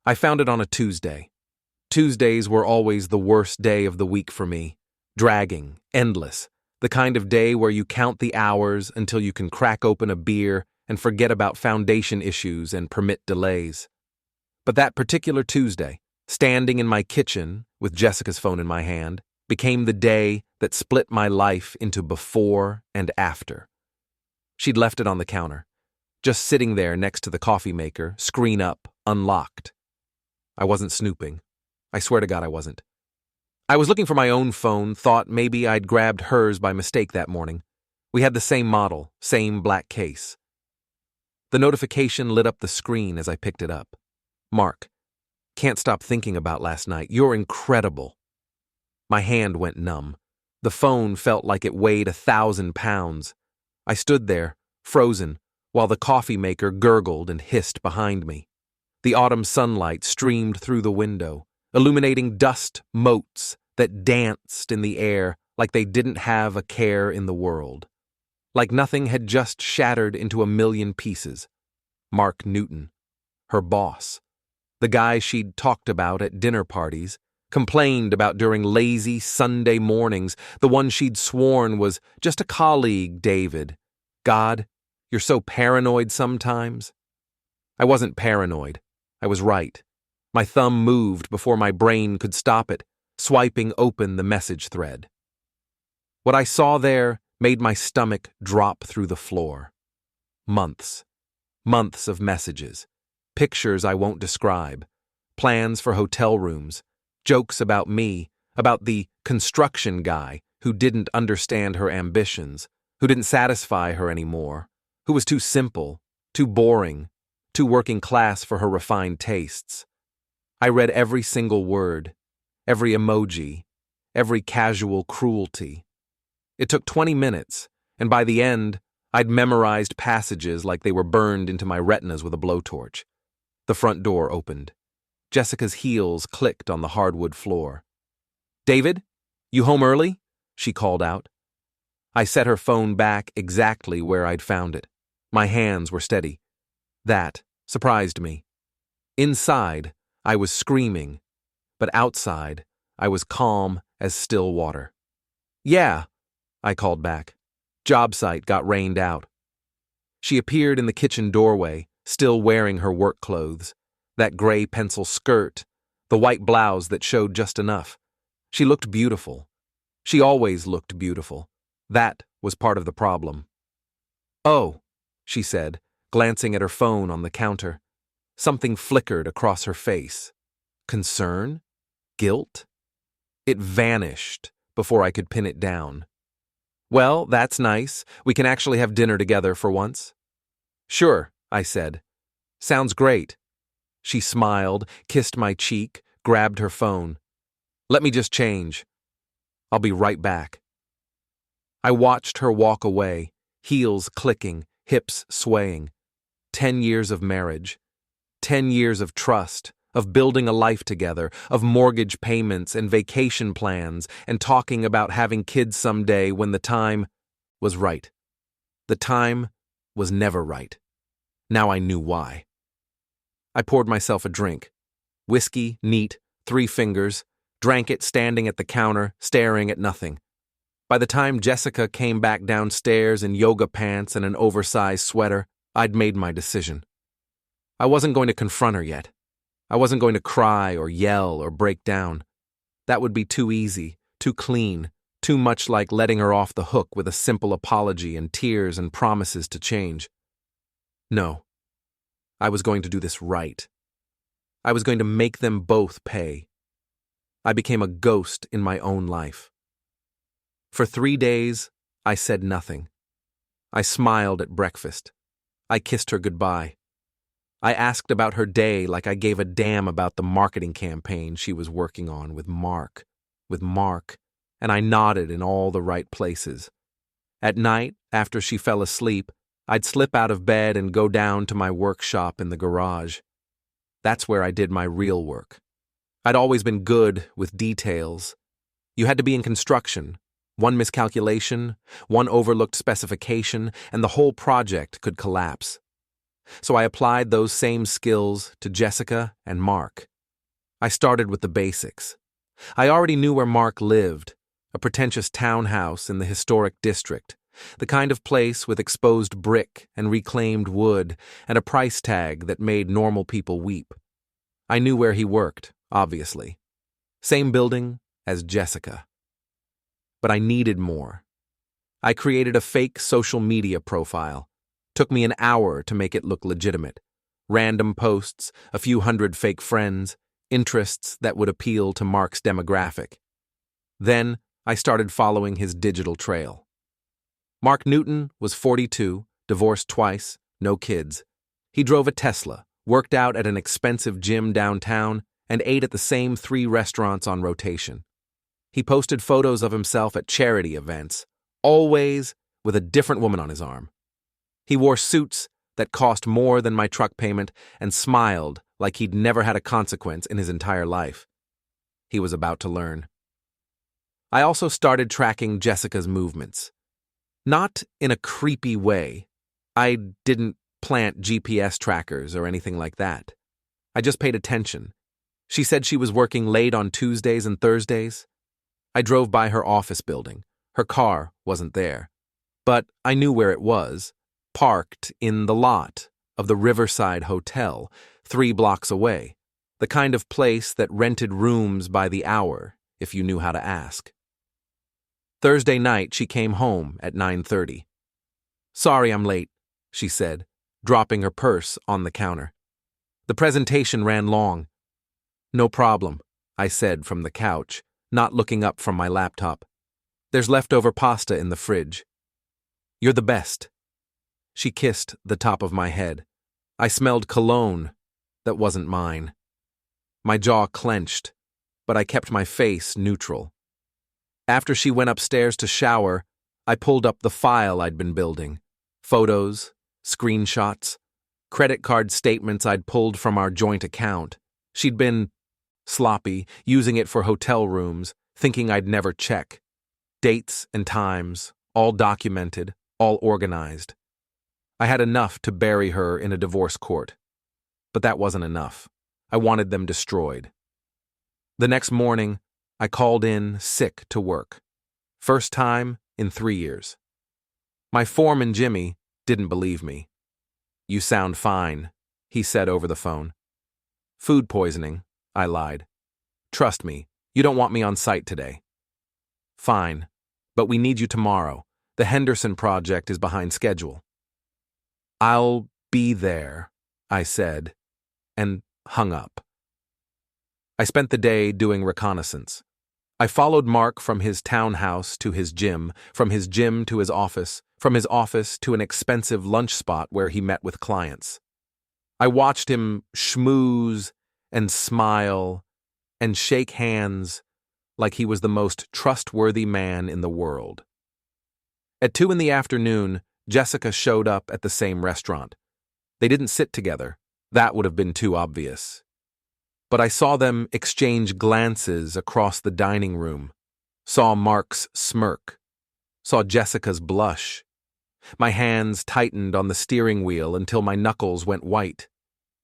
I found it on a Tuesday. Tuesdays were always the worst day of the week for me. Dragging, endless, the kind of day where you count the hours until you can crack open a beer and forget about foundation issues and permit delays. But that particular Tuesday, standing in my kitchen with Jessica's phone in my hand, became the day that split my life into before and after. She'd left it on the counter, just sitting there next to the coffee maker, screen up, unlocked. I wasn't snooping. I swear to God I wasn't. I was looking for my own phone, thought maybe I'd grabbed hers by mistake that morning. We had the same model, same black case. The notification lit up the screen as I picked it up. Mark, can't stop thinking about last night. You're incredible. My hand went numb. The phone felt like it weighed 1,000 pounds. I stood there, frozen, while the coffee maker gurgled and hissed behind me. The autumn sunlight streamed through the window, illuminating dust motes that danced in the air like they didn't have a care in the world. Like nothing had just shattered into a million pieces. Mark Newton, her boss, the guy she'd talked about at dinner parties, complained about during lazy Sunday mornings, the one she'd sworn was just a colleague, David. God, you're so paranoid sometimes. I wasn't paranoid. I was right. My thumb moved before my brain could stop it, swiping open the message thread. What I saw there made my stomach drop through the floor. Months of messages, pictures I won't describe, plans for hotel rooms, jokes about me, about the construction guy who didn't understand her ambitions, who didn't satisfy her anymore, who was too simple, too boring, too working class for her refined tastes. I read every single word, every emoji, every casual cruelty. It took 20 minutes, and by the end, I'd memorized passages like they were burned into my retinas with a blowtorch. The front door opened. Jessica's heels clicked on the hardwood floor. "David, you home early?" she called out. I set her phone back exactly where I'd found it. My hands were steady. That surprised me. Inside, I was screaming, but outside, I was calm as still water. "Yeah," I called back. Job site got rained out. She appeared in the kitchen doorway, still wearing her work clothes, that gray pencil skirt, the white blouse that showed just enough. She looked beautiful. She always looked beautiful. That was part of the problem. "Oh," she said, glancing at her phone on the counter. Something flickered across her face. Concern? Guilt? It vanished before I could pin it down. "Well, that's nice. We can actually have dinner together for once." "Sure," I said. "Sounds great." She smiled, kissed my cheek, grabbed her phone. "Let me just change. I'll be right back." I watched her walk away, heels clicking, hips swaying. 10 years of marriage. 10 years of trust, of building a life together, of mortgage payments and vacation plans, and talking about having kids someday when the time was right. The time was never right. Now I knew why. I poured myself a drink. Whiskey, neat, 3 fingers, drank it standing at the counter, staring at nothing. By the time Jessica came back downstairs in yoga pants and an oversized sweater, I'd made my decision. I wasn't going to confront her yet. I wasn't going to cry or yell or break down. That would be too easy, too clean, too much like letting her off the hook with a simple apology and tears and promises to change. No. I was going to do this right. I was going to make them both pay. I became a ghost in my own life. For 3 days, I said nothing. I smiled at breakfast. I kissed her goodbye. I asked about her day like I gave a damn about the marketing campaign she was working on with Mark, and I nodded in all the right places. At night, after she fell asleep, I'd slip out of bed and go down to my workshop in the garage. That's where I did my real work. I'd always been good with details. You had to be in construction. One miscalculation, one overlooked specification, and the whole project could collapse. So I applied those same skills to Jessica and Mark. I started with the basics. I already knew where Mark lived, a pretentious townhouse in the historic district, the kind of place with exposed brick and reclaimed wood and a price tag that made normal people weep. I knew where he worked, obviously. Same building as Jessica. But I needed more. I created a fake social media profile. Took me an hour to make it look legitimate. Random posts, a few hundred fake friends, interests that would appeal to Mark's demographic. Then I started following his digital trail. Mark Newton was 42, divorced twice, no kids. He drove a Tesla, worked out at an expensive gym downtown, and ate at the same 3 restaurants on rotation. He posted photos of himself at charity events, always with a different woman on his arm. He wore suits that cost more than my truck payment and smiled like he'd never had a consequence in his entire life. He was about to learn. I also started tracking Jessica's movements. Not in a creepy way. I didn't plant GPS trackers or anything like that. I just paid attention. She said she was working late on Tuesdays and Thursdays. I drove by her office building. Her car wasn't there. But I knew where it was, parked in the lot of the Riverside Hotel, 3 blocks away, the kind of place that rented rooms by the hour, if you knew how to ask. Thursday night, she came home at 9:30. "Sorry I'm late," she said, dropping her purse on the counter. "The presentation ran long." "No problem," I said from the couch, not looking up from my laptop. "There's leftover pasta in the fridge." "You're the best." She kissed the top of my head. I smelled cologne that wasn't mine. My jaw clenched, but I kept my face neutral. After she went upstairs to shower, I pulled up the file I'd been building. Photos, screenshots, credit card statements I'd pulled from our joint account. She'd been sloppy, using it for hotel rooms, thinking I'd never check. Dates and times, all documented, all organized. I had enough to bury her in a divorce court. But that wasn't enough. I wanted them destroyed. The next morning, I called in sick to work. First time in 3 years. My foreman, Jimmy, didn't believe me. "You sound fine," he said over the phone. "Food poisoning," I lied. "Trust me, you don't want me on site today." "Fine, but we need you tomorrow. The Henderson project is behind schedule." "I'll be there," I said, and hung up. I spent the day doing reconnaissance. I followed Mark from his townhouse to his gym, from his gym to his office, from his office to an expensive lunch spot where he met with clients. I watched him schmooze and smile and shake hands like he was the most trustworthy man in the world. At 2 in the afternoon, Jessica showed up at the same restaurant. They didn't sit together. That would have been too obvious. But I saw them exchange glances across the dining room, saw Mark's smirk, saw Jessica's blush. My hands tightened on the steering wheel until my knuckles went white.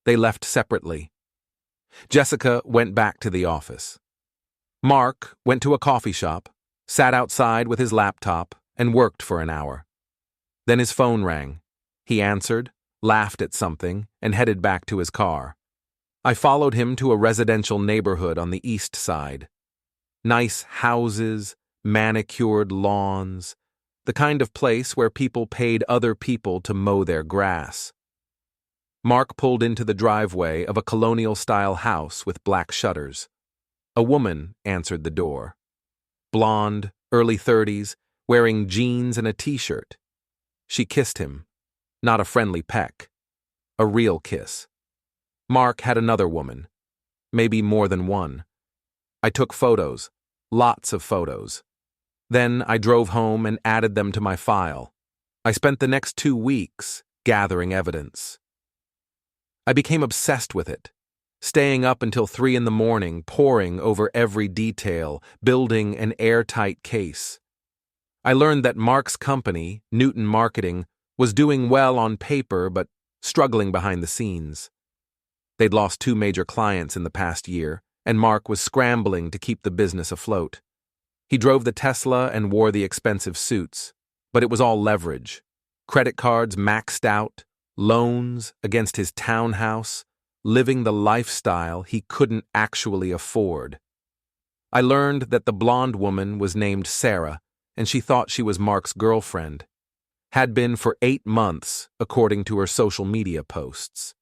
They left separately. Jessica went back to the office. Mark went to a coffee shop, sat outside with his laptop, and worked for an hour. Then his phone rang. He answered, laughed at something, and headed back to his car. I followed him to a residential neighborhood on the east side. Nice houses, manicured lawns, the kind of place where people paid other people to mow their grass. Mark pulled into the driveway of a colonial-style house with black shutters. A woman answered the door. Blonde, early 30s, wearing jeans and a t-shirt. She kissed him. Not a friendly peck. A real kiss. Mark had another woman. Maybe more than one. I took photos. Lots of photos. Then I drove home and added them to my file. I spent the next 2 weeks gathering evidence. I became obsessed with it, staying up until 3 in the morning, poring over every detail, building an airtight case. I learned that Mark's company, Newton Marketing, was doing well on paper but struggling behind the scenes. They'd lost 2 major clients in the past year, and Mark was scrambling to keep the business afloat. He drove the Tesla and wore the expensive suits, but it was all leverage. Credit cards maxed out, loans against his townhouse, living the lifestyle he couldn't actually afford. I learned that the blonde woman was named Sarah, and she thought she was Mark's girlfriend. Had been for 8 months, according to her social media posts.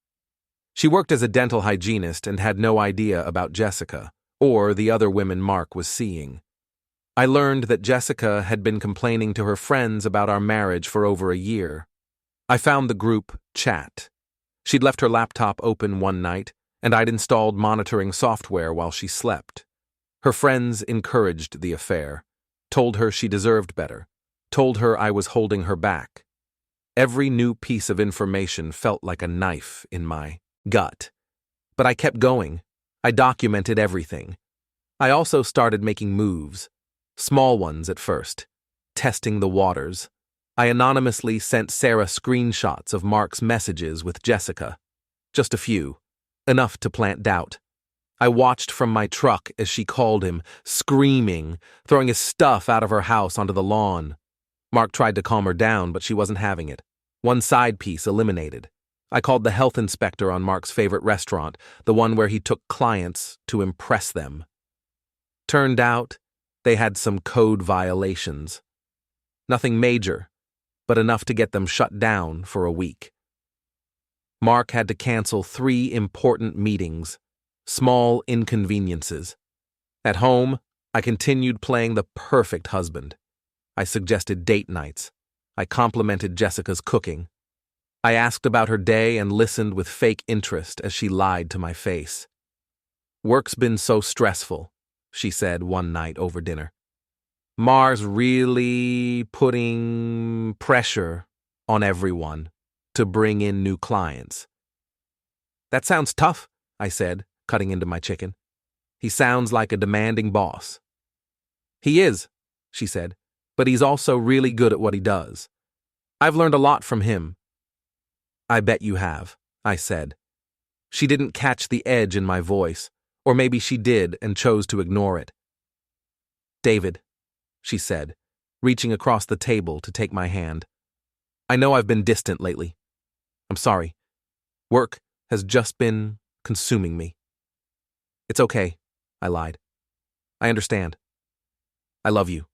She worked as a dental hygienist and had no idea about Jessica, or the other women Mark was seeing. I learned that Jessica had been complaining to her friends about our marriage for over a year. I found the group chat. She'd left her laptop open one night, and I'd installed monitoring software while she slept. Her friends encouraged the affair, told her she deserved better, told her I was holding her back. Every new piece of information felt like a knife in my gut. But I kept going. I documented everything. I also started making moves. Small ones at first, testing the waters. I anonymously sent Sarah screenshots of Mark's messages with Jessica. Just a few, enough to plant doubt. I watched from my truck as she called him, screaming, throwing his stuff out of her house onto the lawn. Mark tried to calm her down, but she wasn't having it. One side piece eliminated. I called the health inspector on Mark's favorite restaurant, the one where he took clients to impress them. Turned out, they had some code violations. Nothing major, but enough to get them shut down for a week. Mark had to cancel 3 important meetings, small inconveniences. At home, I continued playing the perfect husband. I suggested date nights. I complimented Jessica's cooking. I asked about her day and listened with fake interest as she lied to my face. "Work's been so stressful," she said one night over dinner. "Mar's really putting pressure on everyone to bring in new clients." "That sounds tough," I said, cutting into my chicken. "He sounds like a demanding boss." "He is," she said, "but he's also really good at what he does. I've learned a lot from him." "I bet you have," I said. She didn't catch the edge in my voice, or maybe she did and chose to ignore it. "David," she said, reaching across the table to take my hand. "I know I've been distant lately. I'm sorry. Work has just been consuming me." "It's okay," I lied. "I understand. I love you,"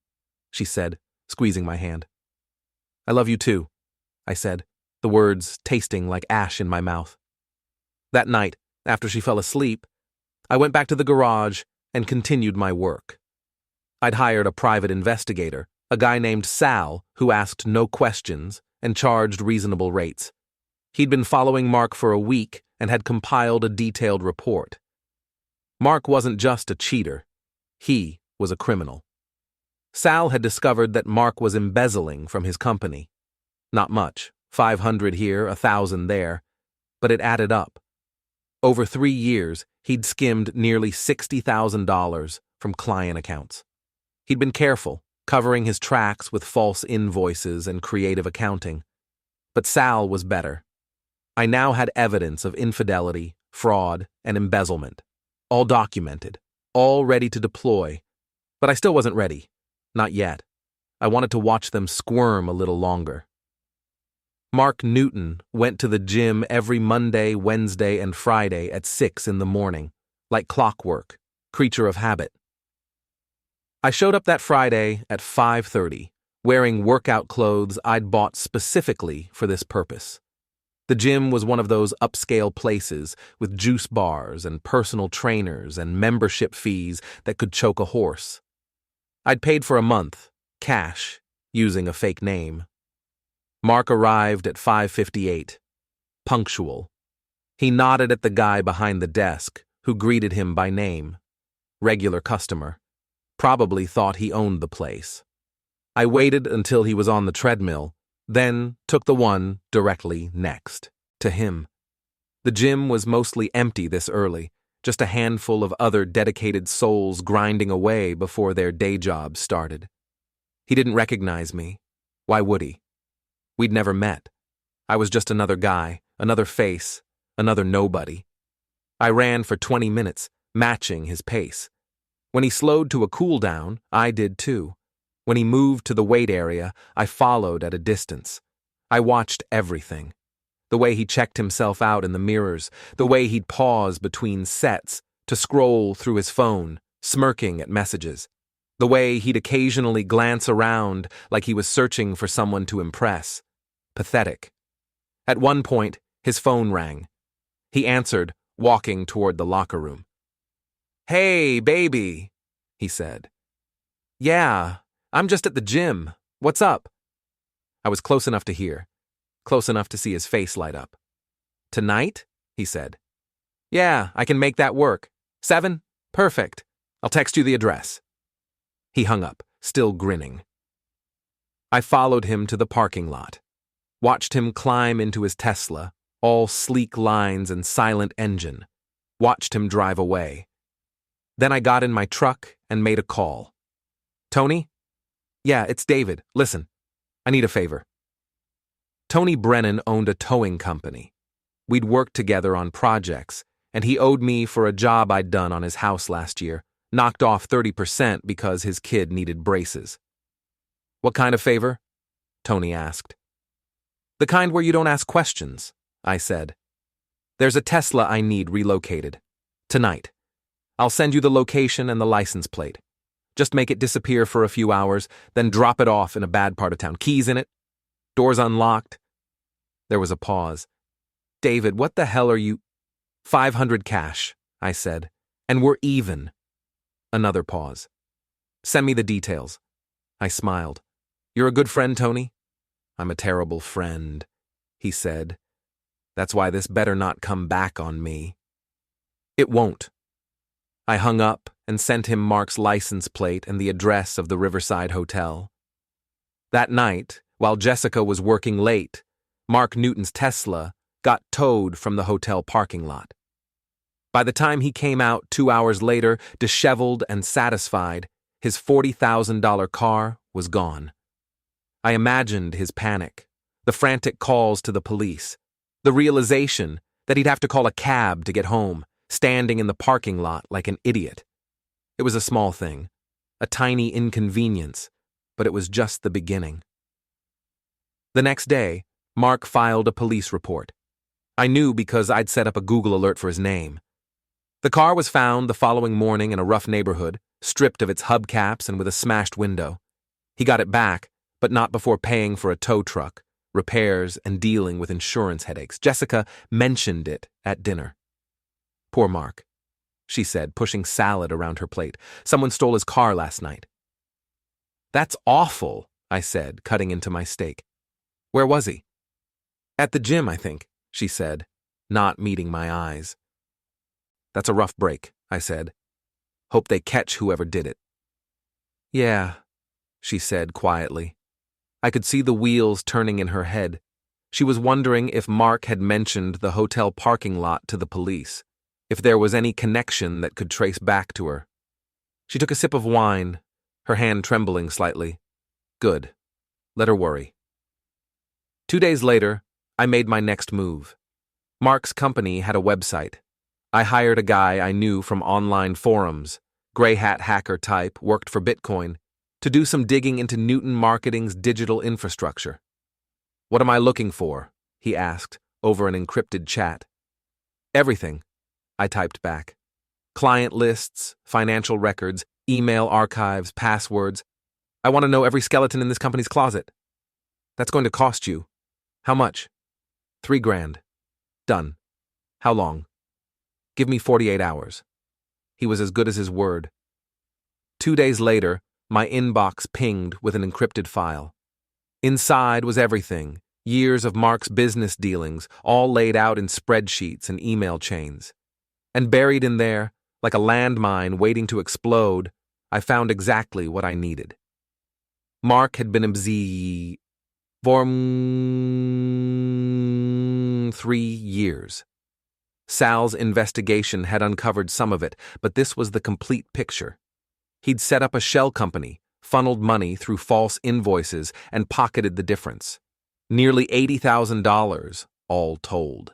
she said, squeezing my hand. "I love you too," I said, the words tasting like ash in my mouth. That night, after she fell asleep, I went back to the garage and continued my work. I'd hired a private investigator, a guy named Sal, who asked no questions and charged reasonable rates. He'd been following Mark for a week and had compiled a detailed report. Mark wasn't just a cheater. He was a criminal. Sal had discovered that Mark was embezzling from his company. Not much, 500 here, 1,000 there, but it added up. Over 3 years, he'd skimmed nearly $60,000 from client accounts. He'd been careful, covering his tracks with false invoices and creative accounting. But Sal was better. I now had evidence of infidelity, fraud, and embezzlement, all documented, all ready to deploy. But I still wasn't ready. Not yet. I wanted to watch them squirm a little longer. Mark Newton went to the gym every Monday, Wednesday, and Friday at 6 in the morning, like clockwork, creature of habit. I showed up that Friday at 5:30, wearing workout clothes I'd bought specifically for this purpose. The gym was one of those upscale places with juice bars and personal trainers and membership fees that could choke a horse. I'd paid for a month, cash, using a fake name. Mark arrived at 5:58, punctual. He nodded at the guy behind the desk, who greeted him by name. Regular customer. Probably thought he owned the place. I waited until he was on the treadmill, then took the one directly next to him. The gym was mostly empty this early, just a handful of other dedicated souls grinding away before their day jobs started. He didn't recognize me. Why would he? We'd never met. I was just another guy, another face, another nobody. I ran for 20 minutes, matching his pace. When he slowed to a cool down, I did too. When he moved to the wait area, I followed at a distance. I watched everything. The way he checked himself out in the mirrors, the way he'd pause between sets to scroll through his phone, smirking at messages, the way he'd occasionally glance around like he was searching for someone to impress. Pathetic. At one point, his phone rang. He answered, walking toward the locker room. "Hey, baby," he said. "Yeah, I'm just at the gym. What's up?" I was close enough to hear, close enough to see his face light up. "Tonight?" he said. "Yeah, I can make that work. 7? Perfect. I'll text you the address." He hung up, still grinning. I followed him to the parking lot, watched him climb into his Tesla, all sleek lines and silent engine, watched him drive away. Then I got in my truck and made a call. "Tony?" "Yeah, it's David. Listen, I need a favor." Tony Brennan owned a towing company. We'd worked together on projects, and he owed me for a job I'd done on his house last year, knocked off 30% because his kid needed braces. "What kind of favor?" Tony asked. "The kind where you don't ask questions," I said. "There's a Tesla I need relocated. Tonight. I'll send you the location and the license plate. Just make it disappear for a few hours, then drop it off in a bad part of town. Keys in it? Doors unlocked?" There was a pause. "David, what the hell are you—" "500 cash," I said, "and we're even." Another pause. "Send me the details." I smiled. "You're a good friend, Tony?" "I'm a terrible friend," he said. "That's why this better not come back on me." "It won't." I hung up and sent him Mark's license plate and the address of the Riverside Hotel. That night, while Jessica was working late, Mark Newton's Tesla got towed from the hotel parking lot. By the time he came out 2 hours later, disheveled and satisfied, his $40,000 car was gone. I imagined his panic, the frantic calls to the police, the realization that he'd have to call a cab to get home, standing in the parking lot like an idiot. It was a small thing, a tiny inconvenience, but it was just the beginning. The next day, Mark filed a police report. I knew because I'd set up a Google alert for his name. The car was found the following morning in a rough neighborhood, stripped of its hubcaps and with a smashed window. He got it back, but not before paying for a tow truck, repairs, and dealing with insurance headaches. Jessica mentioned it at dinner. "Poor Mark," she said, pushing salad around her plate. "Someone stole his car last night." "That's awful," I said, cutting into my steak. "Where was he?" "At the gym, I think," she said, not meeting my eyes. "That's a rough break," I said. "Hope they catch whoever did it." "Yeah," she said quietly. I could see the wheels turning in her head. She was wondering if Mark had mentioned the hotel parking lot to the police, if there was any connection that could trace back to her. She took a sip of wine, her hand trembling slightly. Good. Let her worry. 2 days later, I made my next move. Mark's company had a website. I hired a guy I knew from online forums, gray hat hacker type, worked for Bitcoin, to do some digging into Newton Marketing's digital infrastructure. "What am I looking for?" he asked, over an encrypted chat. "Everything," I typed back. "Client lists, financial records, email archives, passwords. I want to know every skeleton in this company's closet." "That's going to cost you." "How much?" $3,000. "Done. How long?" "Give me 48 hours. He was as good as his word. 2 days later, my inbox pinged with an encrypted file. Inside was everything, years of Mark's business dealings, all laid out in spreadsheets and email chains. And buried in there, like a landmine waiting to explode, I found exactly what I needed. Mark had been absent for 3 years. Sal's investigation had uncovered some of it, but this was the complete picture. He'd set up a shell company, funneled money through false invoices, and pocketed the difference. Nearly $80,000, all told.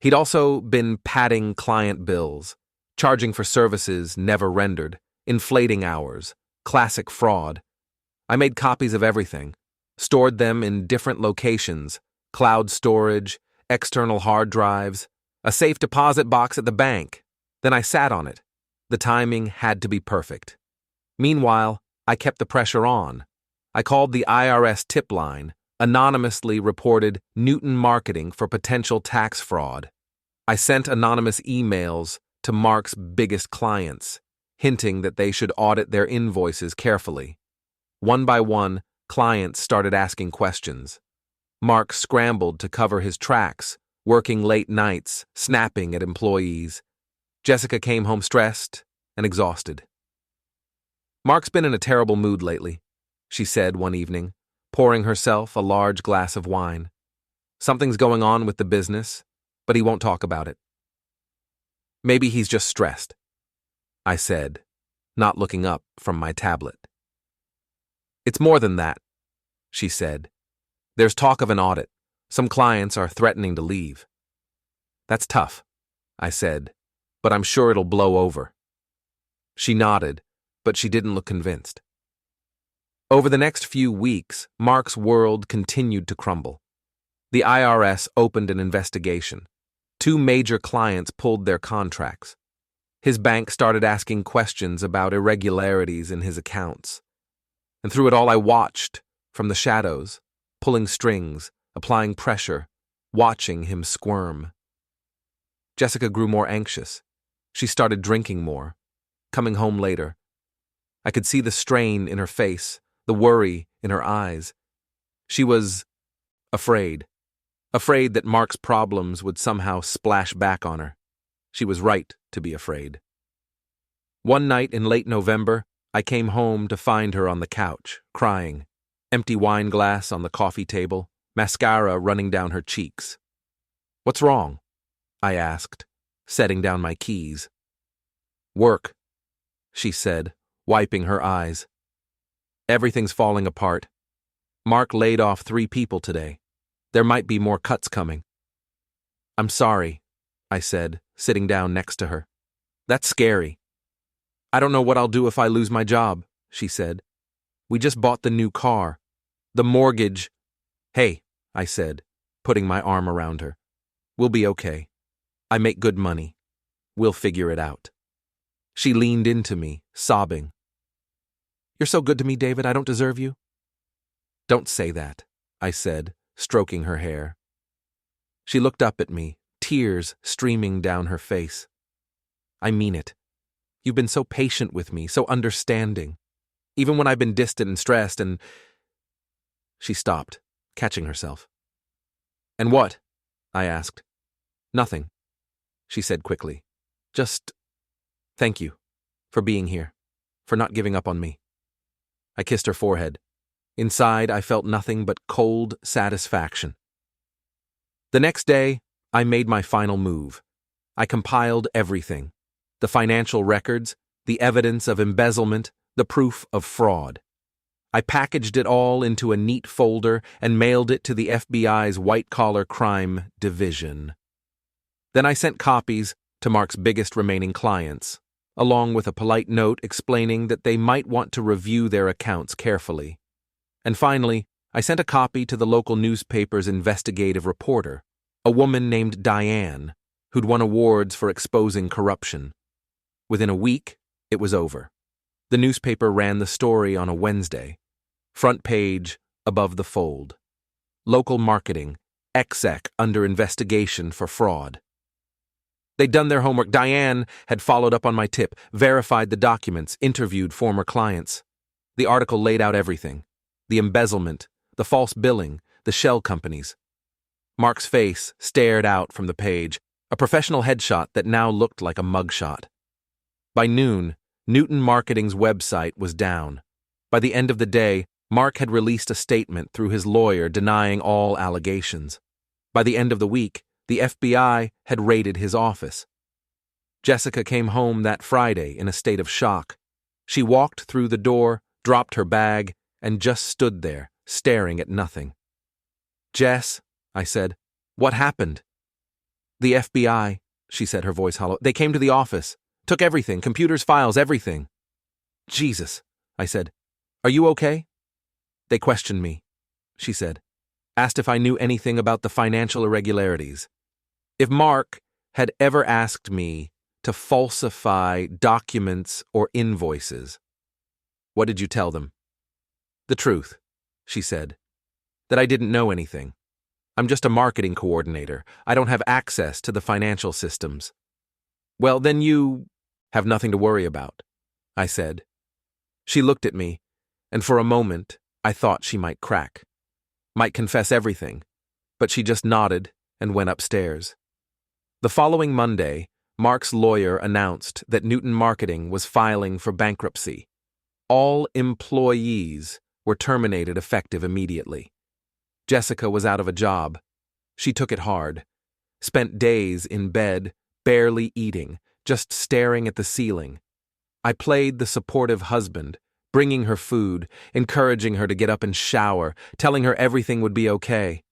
He'd also been padding client bills, charging for services never rendered, inflating hours, classic fraud. I made copies of everything, stored them in different locations, cloud storage, external hard drives, a safe deposit box at the bank. Then I sat on it. The timing had to be perfect. Meanwhile, I kept the pressure on. I called the IRS tip line, anonymously reported Newton Marketing for potential tax fraud. I sent anonymous emails to Mark's biggest clients, hinting that they should audit their invoices carefully. One by one, clients started asking questions. Mark scrambled to cover his tracks, working late nights, snapping at employees. Jessica came home stressed and exhausted. "Mark's been in a terrible mood lately," she said one evening, pouring herself a large glass of wine. "Something's going on with the business, but he won't talk about it." "Maybe he's just stressed," I said, not looking up from my tablet. "It's more than that," she said. "There's talk of an audit. Some clients are threatening to leave." "That's tough," I said, "but I'm sure it'll blow over." She nodded, but she didn't look convinced. Over the next few weeks, Mark's world continued to crumble. The IRS opened an investigation. 2 major clients pulled their contracts. His bank started asking questions about irregularities in his accounts. And through it all, I watched, from the shadows, pulling strings, applying pressure, watching him squirm. Jessica grew more anxious. She started drinking more, coming home later. I could see the strain in her face, the worry in her eyes. She was afraid that Mark's problems would somehow splash back on her. She was right to be afraid. One night in late November, I came home to find her on the couch, crying, empty wine glass on the coffee table, mascara running down her cheeks. "What's wrong?" I asked, setting down my keys. "Work," she said, wiping her eyes. "Everything's falling apart. Mark laid off 3 people today. There might be more cuts coming." "I'm sorry," I said, sitting down next to her. "That's scary." "I don't know what I'll do if I lose my job," she said. "We just bought the new car. The mortgage—" "Hey," I said, putting my arm around her. "We'll be okay. I make good money. We'll figure it out." She leaned into me, sobbing. "You're so good to me, David. I don't deserve you." "Don't say that," I said, stroking her hair. She looked up at me, tears streaming down her face. "I mean it. You've been so patient with me, so understanding. Even when I've been distant and stressed and—" She stopped, catching herself. "And what?" I asked. "Nothing," she said quickly. "Just thank you for being here, for not giving up on me." I kissed her forehead. Inside, I felt nothing but cold satisfaction. The next day, I made my final move. I compiled everything: the financial records, the evidence of embezzlement, the proof of fraud. I packaged it all into a neat folder and mailed it to the FBI's white-collar crime division. Then I sent copies to Mark's biggest remaining clients, along with a polite note explaining that they might want to review their accounts carefully. And finally, I sent a copy to the local newspaper's investigative reporter, a woman named Diane, who'd won awards for exposing corruption. Within a week, it was over. The newspaper ran the story on a Wednesday. Front page, above the fold. Local marketing, exec under investigation for fraud. They'd done their homework. Diane had followed up on my tip, verified the documents, interviewed former clients. The article laid out everything: the embezzlement, the false billing, the shell companies. Mark's face stared out from the page, a professional headshot that now looked like a mugshot. By noon, Newton Marketing's website was down. By the end of the day, Mark had released a statement through his lawyer denying all allegations. By the end of the week, the FBI had raided his office. Jessica came home that Friday in a state of shock. She walked through the door, dropped her bag, and just stood there, staring at nothing. "Jess," I said, What happened? The FBI, she said, her voice hollow. They came to the office. Took everything, computers, files, everything. Jesus, I said. Are you okay? They questioned me, she said. Asked if I knew anything about the financial irregularities. If Mark had ever asked me to falsify documents or invoices. What did you tell them? The truth, she said. That I didn't know anything. I'm just a marketing coordinator. I don't have access to the financial systems. Well, then you have nothing to worry about, I said. She looked at me, and for a moment, I thought she might crack. Might confess everything, but she just nodded and went upstairs. The following Monday, Mark's lawyer announced that Newton Marketing was filing for bankruptcy. All employees were terminated effective immediately. Jessica was out of a job. She took it hard. Spent days in bed, barely eating, just staring at the ceiling. I played the supportive husband, bringing her food, encouraging her to get up and shower, telling her everything would be okay.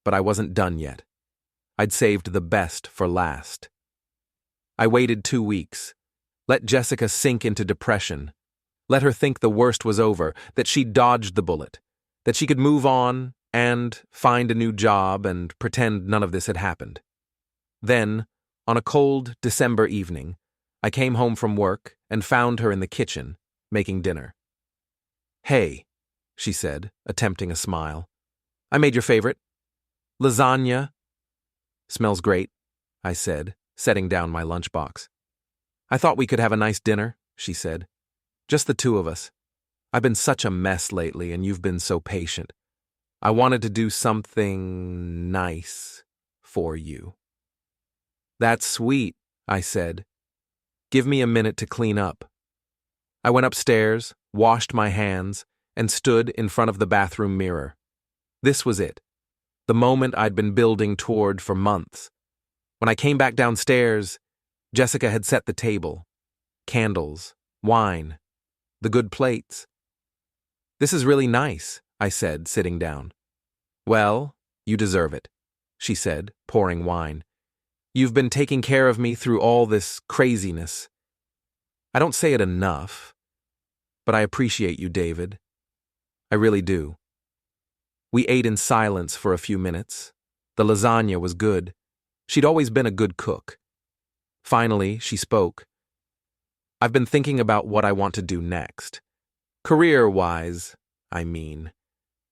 But I wasn't done yet. I'd saved the best for last. I waited 2 weeks. Let Jessica sink into depression. Let her think the worst was over, that she dodged the bullet, that she could move on and find a new job and pretend none of this had happened. Then, on a cold December evening, I came home from work and found her in the kitchen, making dinner. Hey, she said, attempting a smile. I made your favorite. Lasagna. Smells great, I said, setting down my lunchbox. I thought we could have a nice dinner, she said. Just the two of us. I've been such a mess lately, and you've been so patient. I wanted to do something nice for you. That's sweet, I said. Give me a minute to clean up. I went upstairs, washed my hands, and stood in front of the bathroom mirror. This was it, the moment I'd been building toward for months. When I came back downstairs, Jessica had set the table. Candles, wine, the good plates. This is really nice, I said, sitting down. Well, you deserve it, she said, pouring wine. You've been taking care of me through all this craziness. I don't say it enough, but I appreciate you, David. I really do. We ate in silence for a few minutes. The lasagna was good. She'd always been a good cook. Finally, she spoke. I've been thinking about what I want to do next. Career-wise, I mean.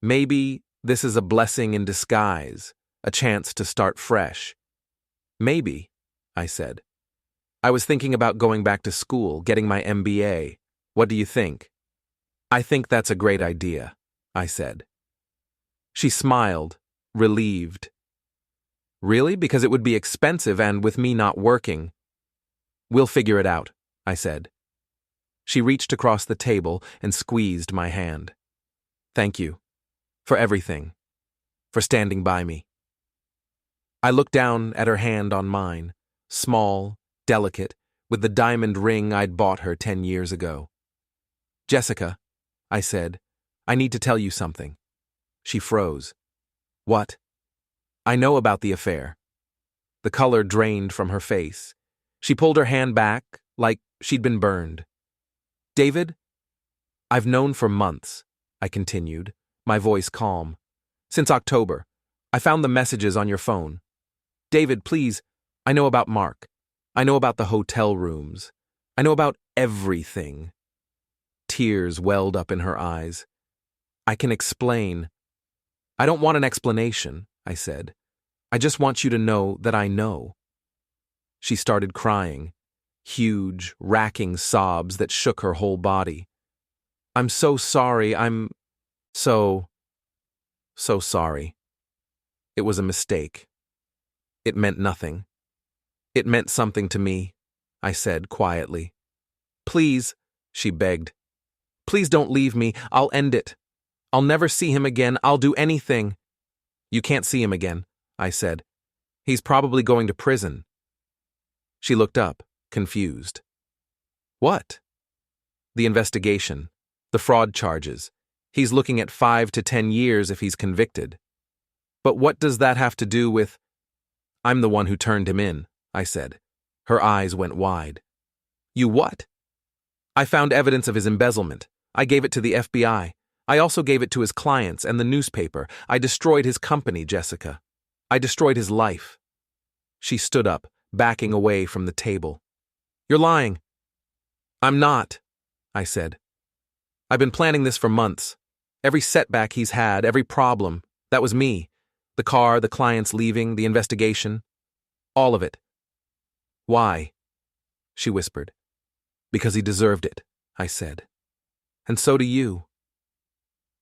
Maybe this is a blessing in disguise, a chance to start fresh. Maybe, I said. I was thinking about going back to school, getting my MBA. What do you think? I think that's a great idea, I said. She smiled, relieved. Really? Because it would be expensive and with me not working. We'll figure it out, I said. She reached across the table and squeezed my hand. Thank you. For everything. For standing by me. I looked down at her hand on mine, small, delicate, with the diamond ring I'd bought her 10 years ago. Jessica, I said, I need to tell you something. She froze. What? I know about the affair. The color drained from her face. She pulled her hand back, like she'd been burned. David, I've known for months, I continued, my voice calm. Since October. I found the messages on your phone. David, please, I know about Mark. I know about the hotel rooms. I know about everything. Tears welled up in her eyes. I can explain. I don't want an explanation, I said. I just want you to know that I know. She started crying, huge, racking sobs that shook her whole body. I'm so sorry, I'm so sorry. It was a mistake. It meant nothing. It meant something to me, I said quietly. Please, she begged. Please don't leave me. I'll end it. I'll never see him again. I'll do anything. You can't see him again, I said. He's probably going to prison. She looked up, confused. What? The investigation. The fraud charges. He's looking at 5 to 10 years if he's convicted. But what does that have to do with— I'm the one who turned him in, I said. Her eyes went wide. You what? I found evidence of his embezzlement. I gave it to the FBI. I also gave it to his clients and the newspaper. I destroyed his company, Jessica. I destroyed his life. She stood up, backing away from the table. You're lying. I'm not, I said. I've been planning this for months. Every setback he's had, every problem, that was me. The car, the clients leaving, the investigation. All of it. Why? She whispered. Because he deserved it, I said. And so do you.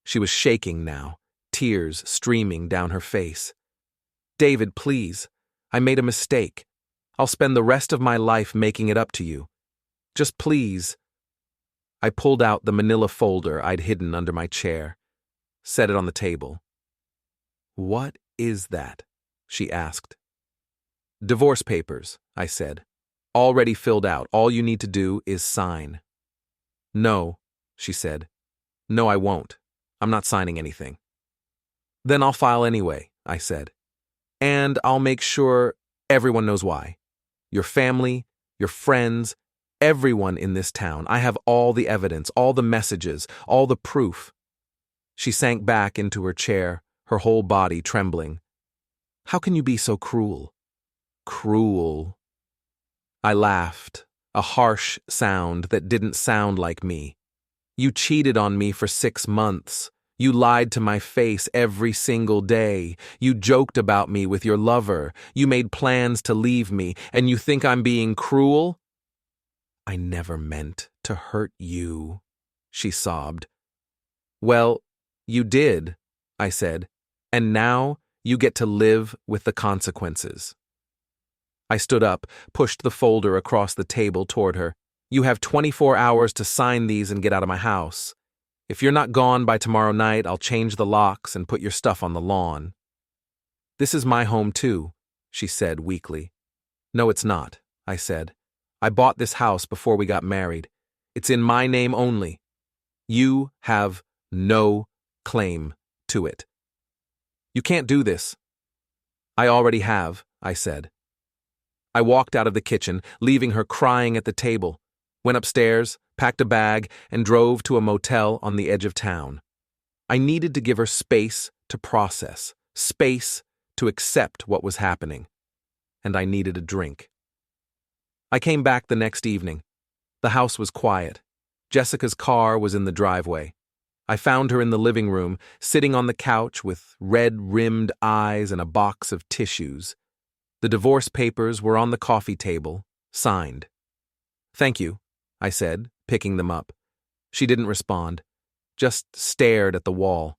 She was shaking now, tears streaming down her face. David, please. I made a mistake. I'll spend the rest of my life making it up to you. Just please. I pulled out the manila folder I'd hidden under my chair, set it on the table. What is that? She asked. Divorce papers, I said. Already filled out. All you need to do is sign. No, she said. No, I won't. I'm not signing anything. Then I'll file anyway, I said. And I'll make sure everyone knows why. Your family, your friends, everyone in this town. I have all the evidence, all the messages, all the proof. She sank back into her chair, her whole body trembling. How can you be so cruel? Cruel. I laughed, a harsh sound that didn't sound like me. You cheated on me for 6 months. You lied to my face every single day. You joked about me with your lover. You made plans to leave me, and you think I'm being cruel? I never meant to hurt you, she sobbed. Well, you did, I said, and now you get to live with the consequences. I stood up, pushed the folder across the table toward her. You have 24 hours to sign these and get out of my house. If you're not gone by tomorrow night, I'll change the locks and put your stuff on the lawn. This is my home too, she said weakly. No, it's not, I said. I bought this house before we got married. It's in my name only. You have no claim to it. You can't do this. I already have, I said. I walked out of the kitchen, leaving her crying at the table, went upstairs, packed a bag, and drove to a motel on the edge of town. I needed to give her space to process, space to accept what was happening, and I needed a drink. I came back the next evening. The house was quiet. Jessica's car was in the driveway. I found her in the living room, sitting on the couch with red-rimmed eyes and a box of tissues. The divorce papers were on the coffee table, signed. Thank you, I said, picking them up. She didn't respond, just stared at the wall.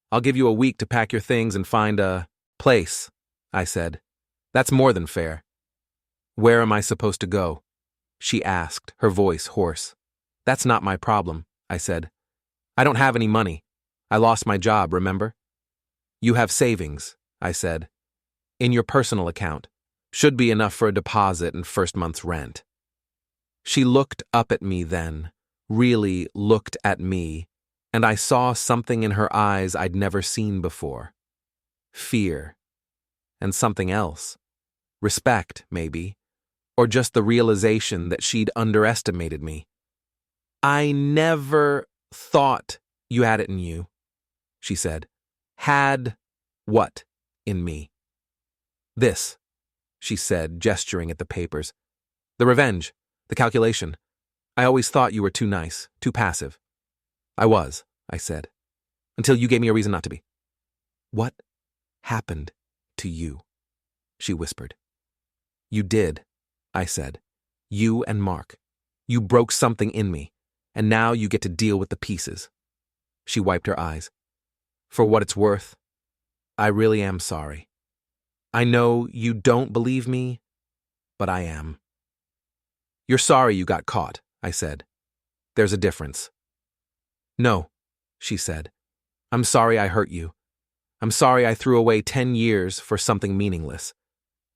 I'll give you a week to pack your things and find a place, I said. That's more than fair. Where am I supposed to go? She asked, her voice hoarse. That's not my problem, I said. I don't have any money. I lost my job, remember? You have savings, I said. In your personal account. Should be enough for a deposit and first month's rent. She looked up at me then, really looked at me, and I saw something in her eyes I'd never seen before. Fear. And something else. Respect, maybe. Or just the realization that she'd underestimated me. I never thought you had it in you, she said. Had what in me? This, she said, gesturing at the papers. The revenge. The calculation. I always thought you were too nice, too passive. I was, I said, until you gave me a reason not to be. What happened to you? She whispered. You did, I said. You and Mark. You broke something in me, and now you get to deal with the pieces. She wiped her eyes. For what it's worth, I really am sorry. I know you don't believe me, but I am. You're sorry you got caught, I said. There's a difference. No, she said. I'm sorry I hurt you. I'm sorry I threw away 10 years for something meaningless.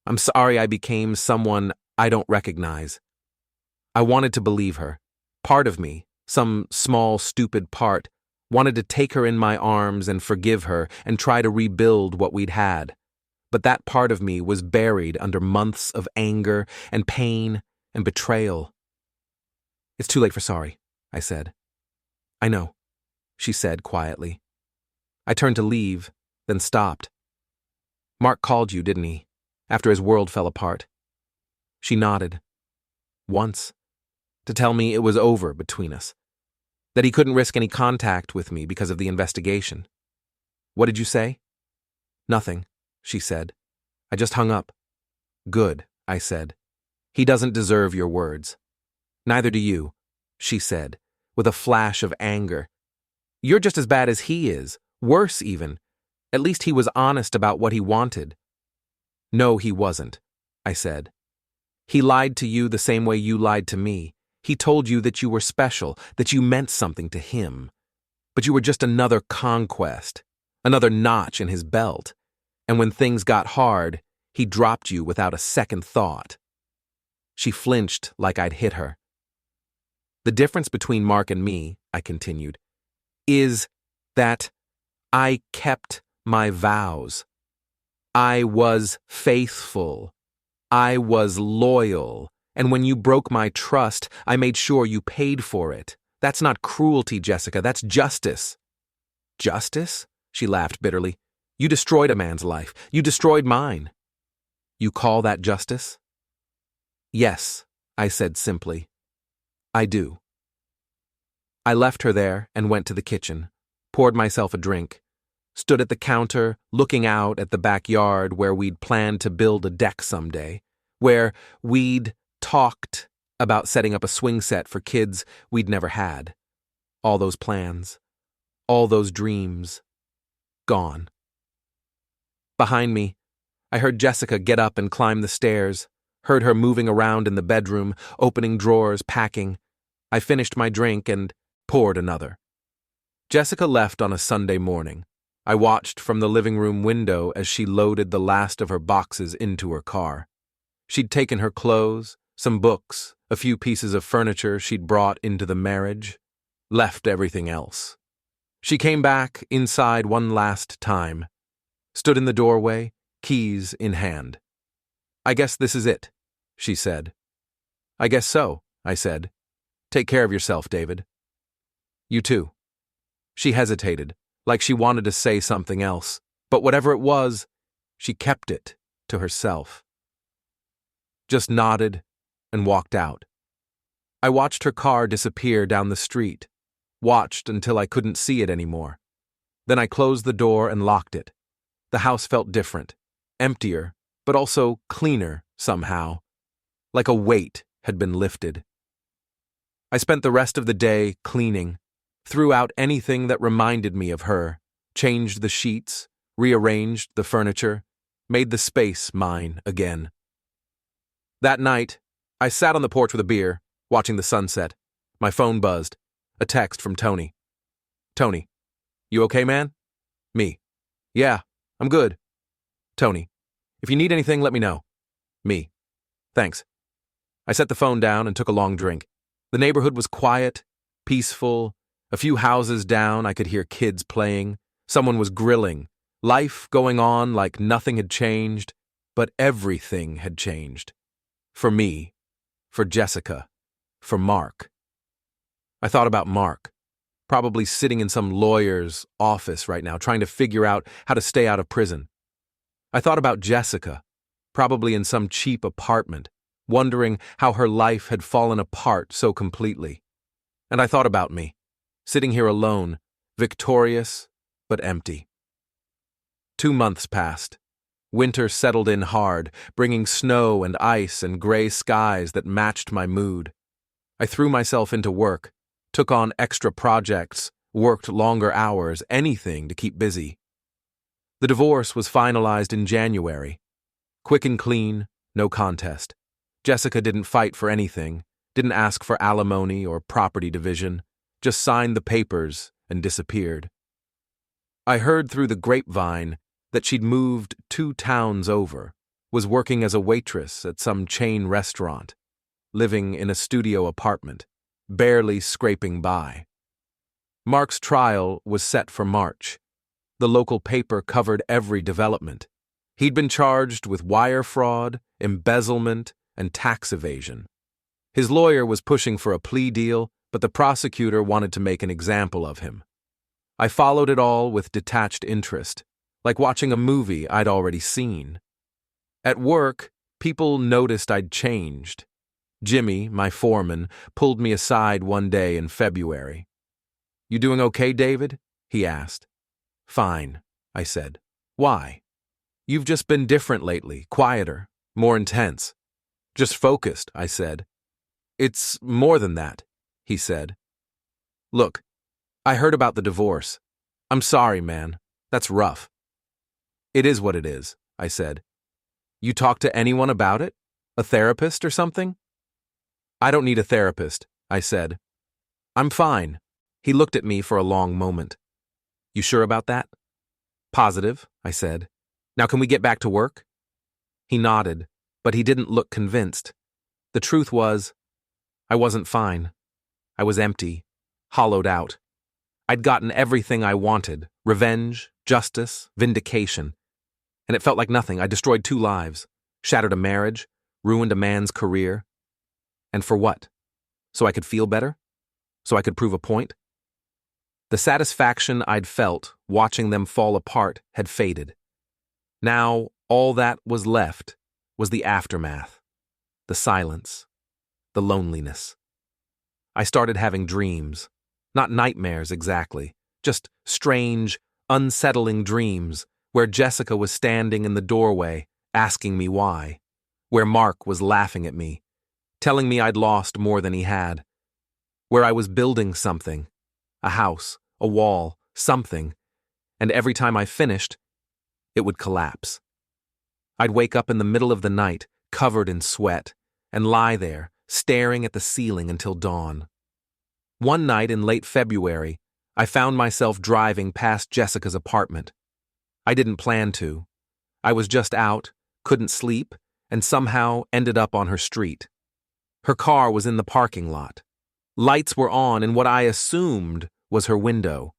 I'm sorry I became someone I don't recognize. I wanted to believe her. Part of me, some small, stupid part, Wanted to take her in my arms and forgive her and try to rebuild what we'd had. But that part of me was buried under months of anger and pain and betrayal. "It's too late for sorry," I said. "I know," she said quietly. I turned to leave, then stopped. "Mark called you, didn't he, after his world fell apart?" She nodded. "Once. To tell me it was over between us. That he couldn't risk any contact with me because of the investigation." "What did you say?" "Nothing," she said. "I just hung up." "Good," I said. "He doesn't deserve your words." "Neither do you," she said, with a flash of anger. "You're just as bad as he is, worse even. At least he was honest about what he wanted." "No, he wasn't," I said. "He lied to you the same way you lied to me. He told you that you were special, that you meant something to him. But you were just another conquest, another notch in his belt. And when things got hard, he dropped you without a second thought." She flinched like I'd hit her. "The difference between Mark and me," I continued, "is that I kept my vows. I was faithful. I was loyal. And when you broke my trust, I made sure you paid for it. That's not cruelty, Jessica. That's justice." "Justice?" She laughed bitterly. "You destroyed a man's life. You destroyed mine." "You call that justice?" "Yes," I said simply. "I do." I left her there and went to the kitchen, poured myself a drink, stood at the counter looking out at the backyard where we'd planned to build a deck someday, where we'd talked about setting up a swing set for kids we'd never had. All those plans, all those dreams, gone. Behind me, I heard Jessica get up and climb the stairs, heard her moving around in the bedroom, opening drawers, packing. I finished my drink and poured another. Jessica left on a Sunday morning. I watched from the living room window as she loaded the last of her boxes into her car. She'd taken her clothes, some books, a few pieces of furniture she'd brought into the marriage, left everything else. She came back inside one last time, stood in the doorway, keys in hand. "I guess this is it," she said. "I guess so," I said. "Take care of yourself, David." "You too." She hesitated, like she wanted to say something else, but whatever it was, she kept it to herself. Just nodded and walked out. I watched her car disappear down the street, watched until I couldn't see it anymore. Then I closed the door and locked it. The house felt different, emptier, but also cleaner somehow, like a weight had been lifted. I spent the rest of the day cleaning, threw out anything that reminded me of her, changed the sheets, rearranged the furniture, made the space mine again. That night, I sat on the porch with a beer, watching the sunset. My phone buzzed. A text from Tony. "Tony, you okay, man?" Me. "Yeah, I'm good." Tony. "If you need anything, let me know." Me. "Thanks." I set the phone down and took a long drink. The neighborhood was quiet, peaceful. A few houses down, I could hear kids playing. Someone was grilling. Life going on like nothing had changed, but everything had changed. For me, for Jessica, for Mark. I thought about Mark, probably sitting in some lawyer's office right now, trying to figure out how to stay out of prison. I thought about Jessica, probably in some cheap apartment, wondering how her life had fallen apart so completely. And I thought about me, sitting here alone, victorious but empty. 2 months passed. Winter settled in hard, bringing snow and ice and gray skies that matched my mood. I threw myself into work, took on extra projects, worked longer hours, anything to keep busy. The divorce was finalized in January. Quick and clean, no contest. Jessica didn't fight for anything, didn't ask for alimony or property division, just signed the papers and disappeared. I heard through the grapevine that she'd moved 2 towns over, was working as a waitress at some chain restaurant, living in a studio apartment, barely scraping by. Mark's trial was set for March. The local paper covered every development. He'd been charged with wire fraud, embezzlement, and tax evasion. His lawyer was pushing for a plea deal, but the prosecutor wanted to make an example of him. I followed it all with detached interest, like watching a movie I'd already seen. At work, people noticed I'd changed. Jimmy, my foreman, pulled me aside one day in February. "You doing okay, David?" he asked. "Fine," I said. "Why?" "You've just been different lately, quieter, more intense." "Just focused," I said. "It's more than that," he said. "Look, I heard about the divorce. I'm sorry, man. That's rough." "It is what it is," I said. "You talked to anyone about it? A therapist or something?" "I don't need a therapist," I said. "I'm fine." He looked at me for a long moment. "You sure about that?" "Positive," I said. "Now can we get back to work?" He nodded, but he didn't look convinced. The truth was, I wasn't fine. I was empty, hollowed out. I'd gotten everything I wanted: revenge, justice, vindication. And it felt like nothing. I destroyed 2 lives, shattered a marriage, ruined a man's career. And for what? So I could feel better? So I could prove a point? The satisfaction I'd felt watching them fall apart had faded. Now, all that was left was the aftermath, the silence, the loneliness. I started having dreams, not nightmares exactly, just strange, unsettling dreams where Jessica was standing in the doorway asking me why, where Mark was laughing at me, telling me I'd lost more than he had, where I was building something, a house, a wall, something, and every time I finished, it would collapse. I'd wake up in the middle of the night, covered in sweat, and lie there, staring at the ceiling until dawn. One night in late February, I found myself driving past Jessica's apartment. I didn't plan to. I was just out, couldn't sleep, and somehow ended up on her street. Her car was in the parking lot. Lights were on in what I assumed was her window.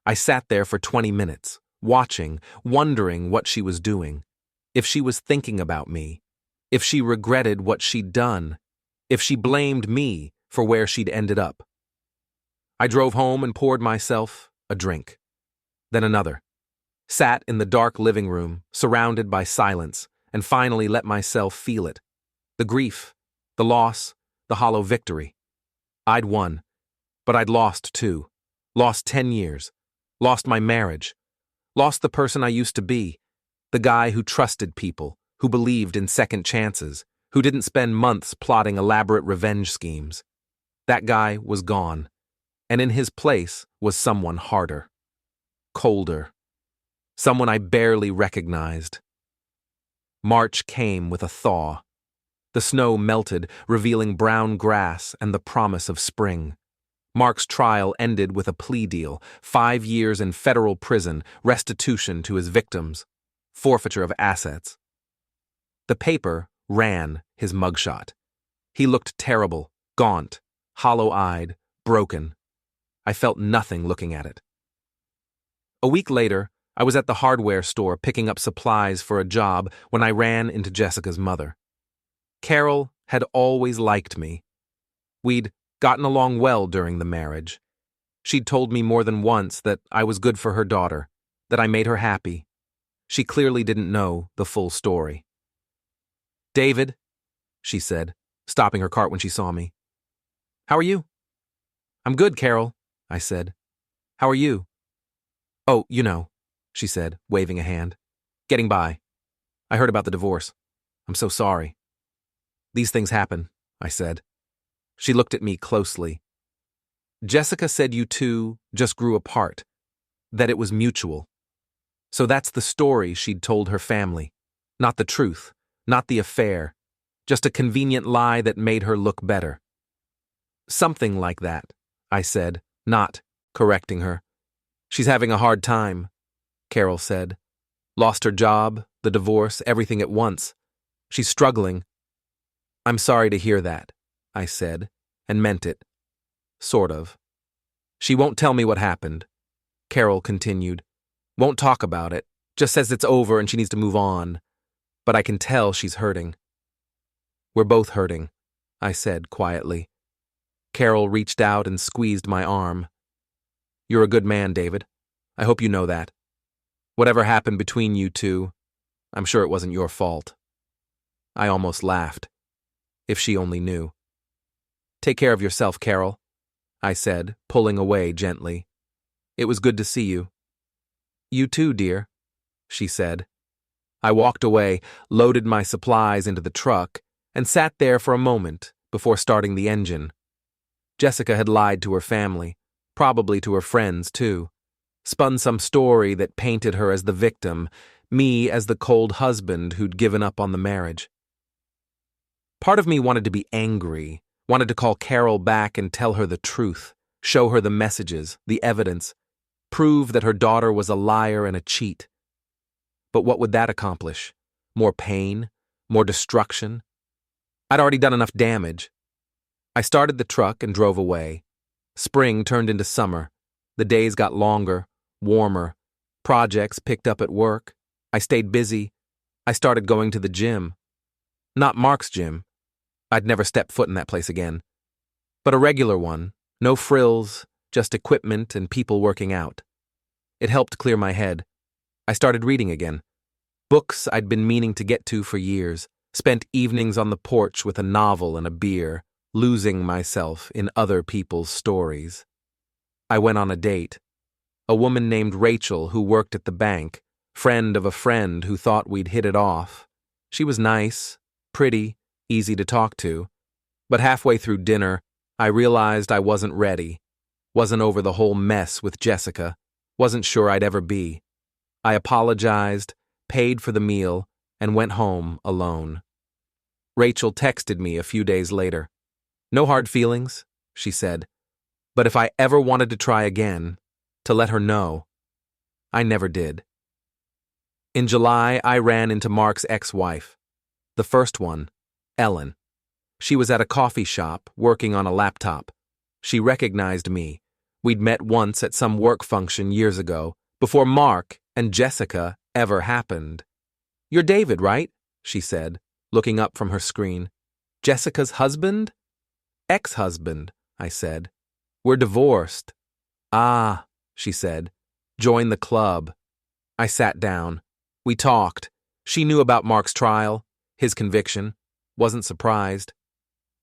I sat there for 20 minutes, watching, wondering what she was doing, if she was thinking about me, if she regretted what she'd done, if she blamed me for where she'd ended up. I drove home and poured myself a drink, then another, sat in the dark living room, surrounded by silence, and finally let myself feel it. The grief, the loss, the hollow victory. I'd won, but I'd lost too. Lost 10 years. Lost my marriage. Lost the person I used to be. The guy who trusted people, who believed in second chances, who didn't spend months plotting elaborate revenge schemes. That guy was gone, and in his place was someone harder, colder, someone I barely recognized. March came with a thaw. The snow melted, revealing brown grass and the promise of spring. Mark's trial ended with a plea deal, 5 years in federal prison, restitution to his victims, forfeiture of assets. The paper ran his mugshot. He looked terrible, gaunt, hollow-eyed, broken. I felt nothing looking at it. A week later, I was at the hardware store picking up supplies for a job when I ran into Jessica's mother. Carol had always liked me. We'd gotten along well during the marriage. She'd told me more than once that I was good for her daughter, that I made her happy. She clearly didn't know the full story. "David," she said, stopping her cart when she saw me. "How are you?" "I'm good, Carol," I said. "How are you?" "Oh, you know," she said, waving a hand. "Getting by. I heard about the divorce. I'm so sorry." "These things happen," I said. She looked at me closely. "Jessica said you two just grew apart, that it was mutual. So that's the story she'd told her family. Not the truth, not the affair, just a convenient lie that made her look better." "Something like that," I said, not correcting her. "She's having a hard time," Carol said. "Lost her job, the divorce, everything at once. She's struggling." "I'm sorry to hear that," I said, and meant it. Sort of. She won't tell me what happened, Carol continued. Won't talk about it, just says it's over and she needs to move on. But I can tell she's hurting. We're both hurting, I said quietly. Carol reached out and squeezed my arm. You're a good man, David. I hope you know that. Whatever happened between you two, I'm sure it wasn't your fault. I almost laughed. If she only knew. Take care of yourself, Carol, I said, pulling away gently. It was good to see you. You too, dear, she said. I walked away, loaded my supplies into the truck, and sat there for a moment before starting the engine. Jessica had lied to her family, probably to her friends too, spun some story that painted her as the victim, me as the cold husband who'd given up on the marriage. Part of me wanted to be angry, wanted to call Carol back and tell her the truth, show her the messages, the evidence, prove that her daughter was a liar and a cheat. But what would that accomplish? More pain? More destruction? I'd already done enough damage. I started the truck and drove away. Spring turned into summer. The days got longer, warmer. Projects picked up at work. I stayed busy. I started going to the gym. Not Mark's gym. I'd never step foot in that place again. But a regular one, no frills, just equipment and people working out. It helped clear my head. I started reading again. Books I'd been meaning to get to for years, spent evenings on the porch with a novel and a beer, losing myself in other people's stories. I went on a date. A woman named Rachel who worked at the bank, friend of a friend who thought we'd hit it off. She was nice, pretty, easy to talk to. But halfway through dinner, I realized I wasn't ready, wasn't over the whole mess with Jessica, wasn't sure I'd ever be. I apologized, paid for the meal, and went home alone. Rachel texted me a few days later. No hard feelings, she said, but if I ever wanted to try again, to let her know. I never did. In July, I ran into Mark's ex-wife. The first one, Ellen. She was at a coffee shop, working on a laptop. She recognized me. We'd met once at some work function years ago, before Mark and Jessica ever happened. You're David, right? She said, looking up from her screen. Jessica's husband? Ex-husband, I said. We're divorced. Ah, she said. Join the club. I sat down. We talked. She knew about Mark's trial, his conviction. Wasn't surprised.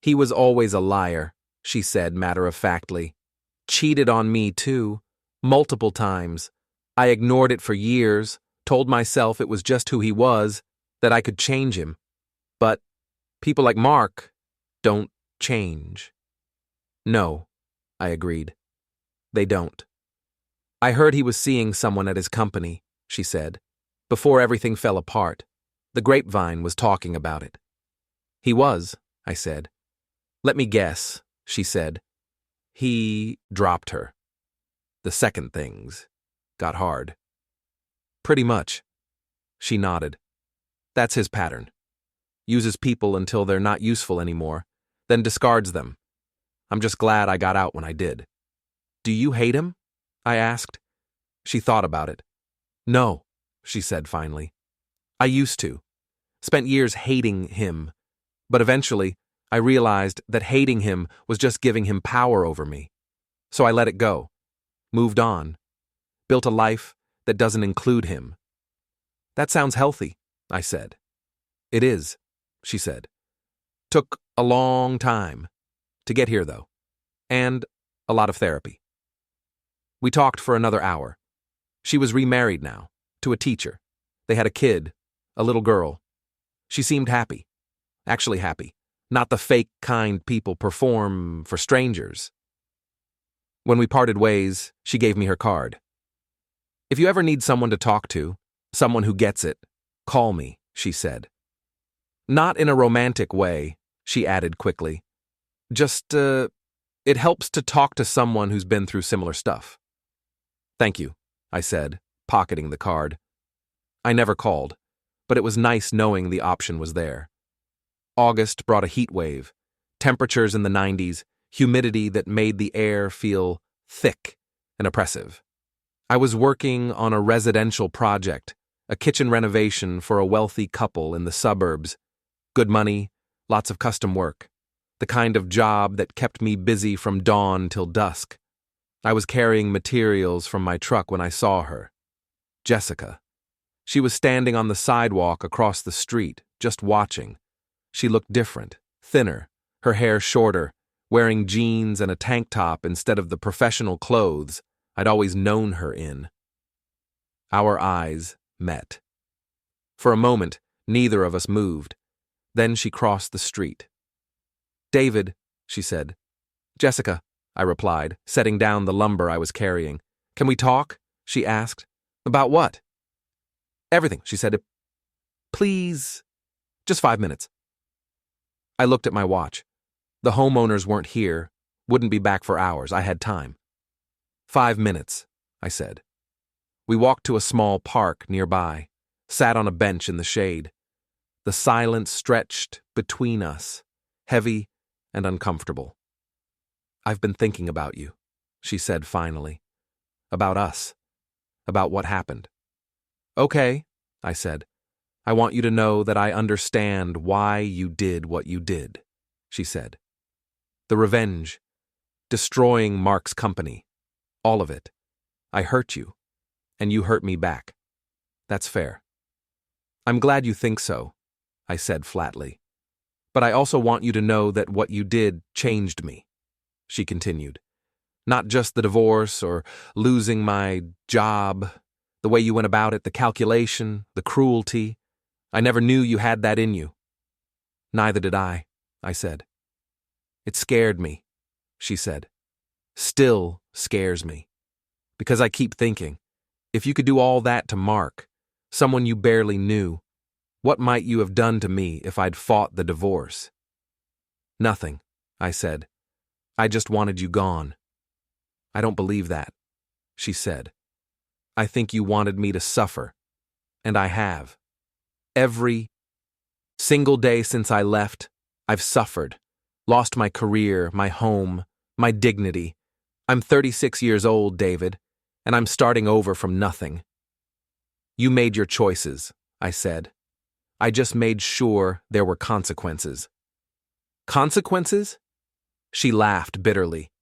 He was always a liar, she said matter-of-factly. Cheated on me, too. Multiple times. I ignored it for years, told myself it was just who he was, that I could change him. But people like Mark don't change. No, I agreed. They don't. I heard he was seeing someone at his company, she said. Before everything fell apart, the grapevine was talking about it. He was, I said. Let me guess, she said. He dropped her. The second things got hard. Pretty much. She nodded. That's his pattern. Uses people until they're not useful anymore, then discards them. I'm just glad I got out when I did. Do you hate him? I asked. She thought about it. No, she said finally. I used to. Spent years hating him. But eventually, I realized that hating him was just giving him power over me. So I let it go. Moved on. Built a life that doesn't include him. That sounds healthy, I said. It is, she said. Took a long time to get here, though. And a lot of therapy. We talked for another hour. She was remarried now, to a teacher. They had a kid, a little girl. She seemed happy. Actually happy. Not the fake kind people perform for strangers. When we parted ways, she gave me her card. If you ever need someone to talk to, someone who gets it, call me, she said. Not in a romantic way, she added quickly. Just, it helps to talk to someone who's been through similar stuff. Thank you, I said, pocketing the card. I never called, but it was nice knowing the option was there. August brought a heat wave, temperatures in the 90s, humidity that made the air feel thick and oppressive. I was working on a residential project, a kitchen renovation for a wealthy couple in the suburbs. Good money, lots of custom work. The kind of job that kept me busy from dawn till dusk. I was carrying materials from my truck when I saw her. Jessica. She was standing on the sidewalk across the street, just watching. She looked different, thinner, her hair shorter, wearing jeans and a tank top instead of the professional clothes I'd always known her in. Our eyes met. For a moment, neither of us moved. Then she crossed the street. "David," she said. "Jessica," I replied, setting down the lumber I was carrying. "Can we talk?" she asked. "About what?" "Everything," she said. "Please, just 5 minutes." I looked at my watch. The homeowners weren't here, wouldn't be back for hours. I had time. 5 minutes, I said. We walked to a small park nearby, sat on a bench in the shade. The silence stretched between us, heavy and uncomfortable. "I've been thinking about you," she said finally. "About us. About what happened." "Okay," I said. "I want you to know that I understand why you did what you did," she said. "The revenge, destroying Mark's company, all of it. I hurt you, and you hurt me back. That's fair." "I'm glad you think so," I said flatly. "But I also want you to know that what you did changed me," she continued. "Not just the divorce or losing my job, the way you went about it, the calculation, the cruelty. I never knew you had that in you." "Neither did I said. "It scared me," she said. "Still scares me. Because I keep thinking, if you could do all that to Mark, someone you barely knew, what might you have done to me if I'd fought the divorce?" "Nothing," I said. "I just wanted you gone." "I don't believe that," she said. "I think you wanted me to suffer, and I have. Every single day since I left, I've suffered, lost my career, my home, my dignity. I'm 36 years old, David, and I'm starting over from nothing." "You made your choices," I said. "I just made sure there were consequences." "Consequences?" She laughed bitterly.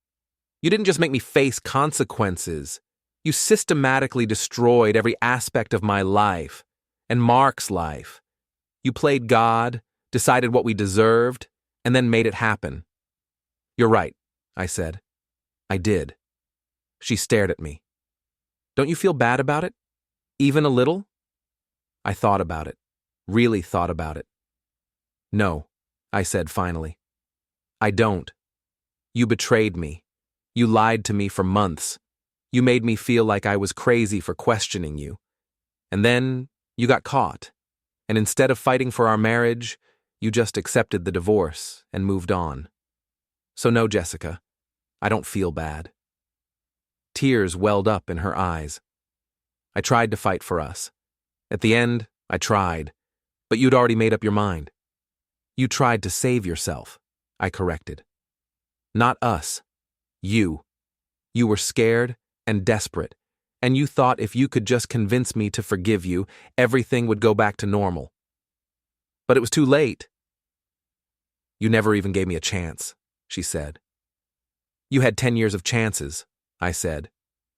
"You didn't just make me face consequences. You systematically destroyed every aspect of my life, and Mark's life. You played God, decided what we deserved, and then made it happen." "You're right," I said. "I did." She stared at me. "Don't you feel bad about it? Even a little?" I thought about it, really thought about it. "No," I said finally. "I don't. You betrayed me. You lied to me for months. You made me feel like I was crazy for questioning you. And then you got caught. And instead of fighting for our marriage, you just accepted the divorce and moved on. So no, Jessica, I don't feel bad." Tears welled up in her eyes. "I tried to fight for us. At the end, I tried, but you'd already made up your mind. You tried to save yourself," I corrected. "Not us. You. You were scared and desperate, and you thought if you could just convince me to forgive you, everything would go back to normal. But it was too late." "You never even gave me a chance," she said. "You had 10 years of chances," I said.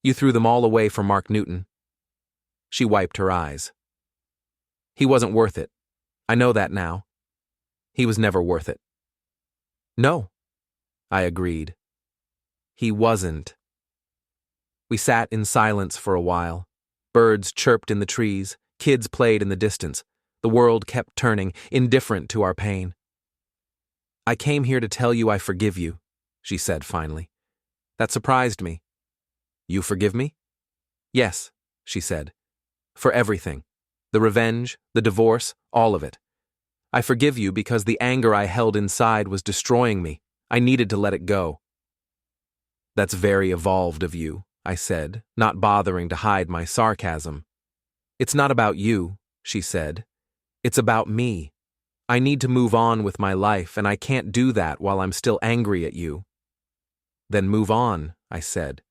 "You threw them all away for Mark Newton." She wiped her eyes. "He wasn't worth it. I know that now. He was never worth it." "No," I agreed. "He wasn't." We sat in silence for a while. Birds chirped in the trees, kids played in the distance. The world kept turning, indifferent to our pain. "I came here to tell you I forgive you," she said finally. That surprised me. "You forgive me?" "Yes," she said. "For everything. The revenge, the divorce, all of it. I forgive you because the anger I held inside was destroying me. I needed to let it go." "That's very evolved of you," I said, not bothering to hide my sarcasm. "It's not about you," she said. "It's about me. I need to move on with my life, and I can't do that while I'm still angry at you." "Then move on," I said.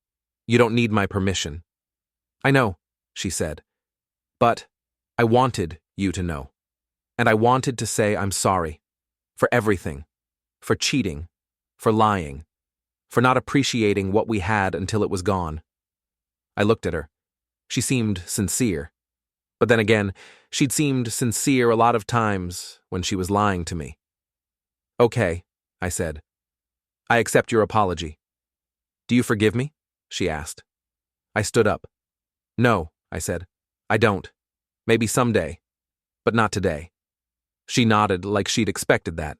You don't need my permission. I know, she said. But I wanted you to know. And I wanted to say I'm sorry. For everything. For cheating. For lying. For not appreciating what we had until it was gone. I looked at her. She seemed sincere. But then again, she'd seemed sincere a lot of times when she was lying to me. Okay, I said. I accept your apology. Do you forgive me? She asked. I stood up. No, I said. I don't. Maybe someday. But not today. She nodded like she'd expected that.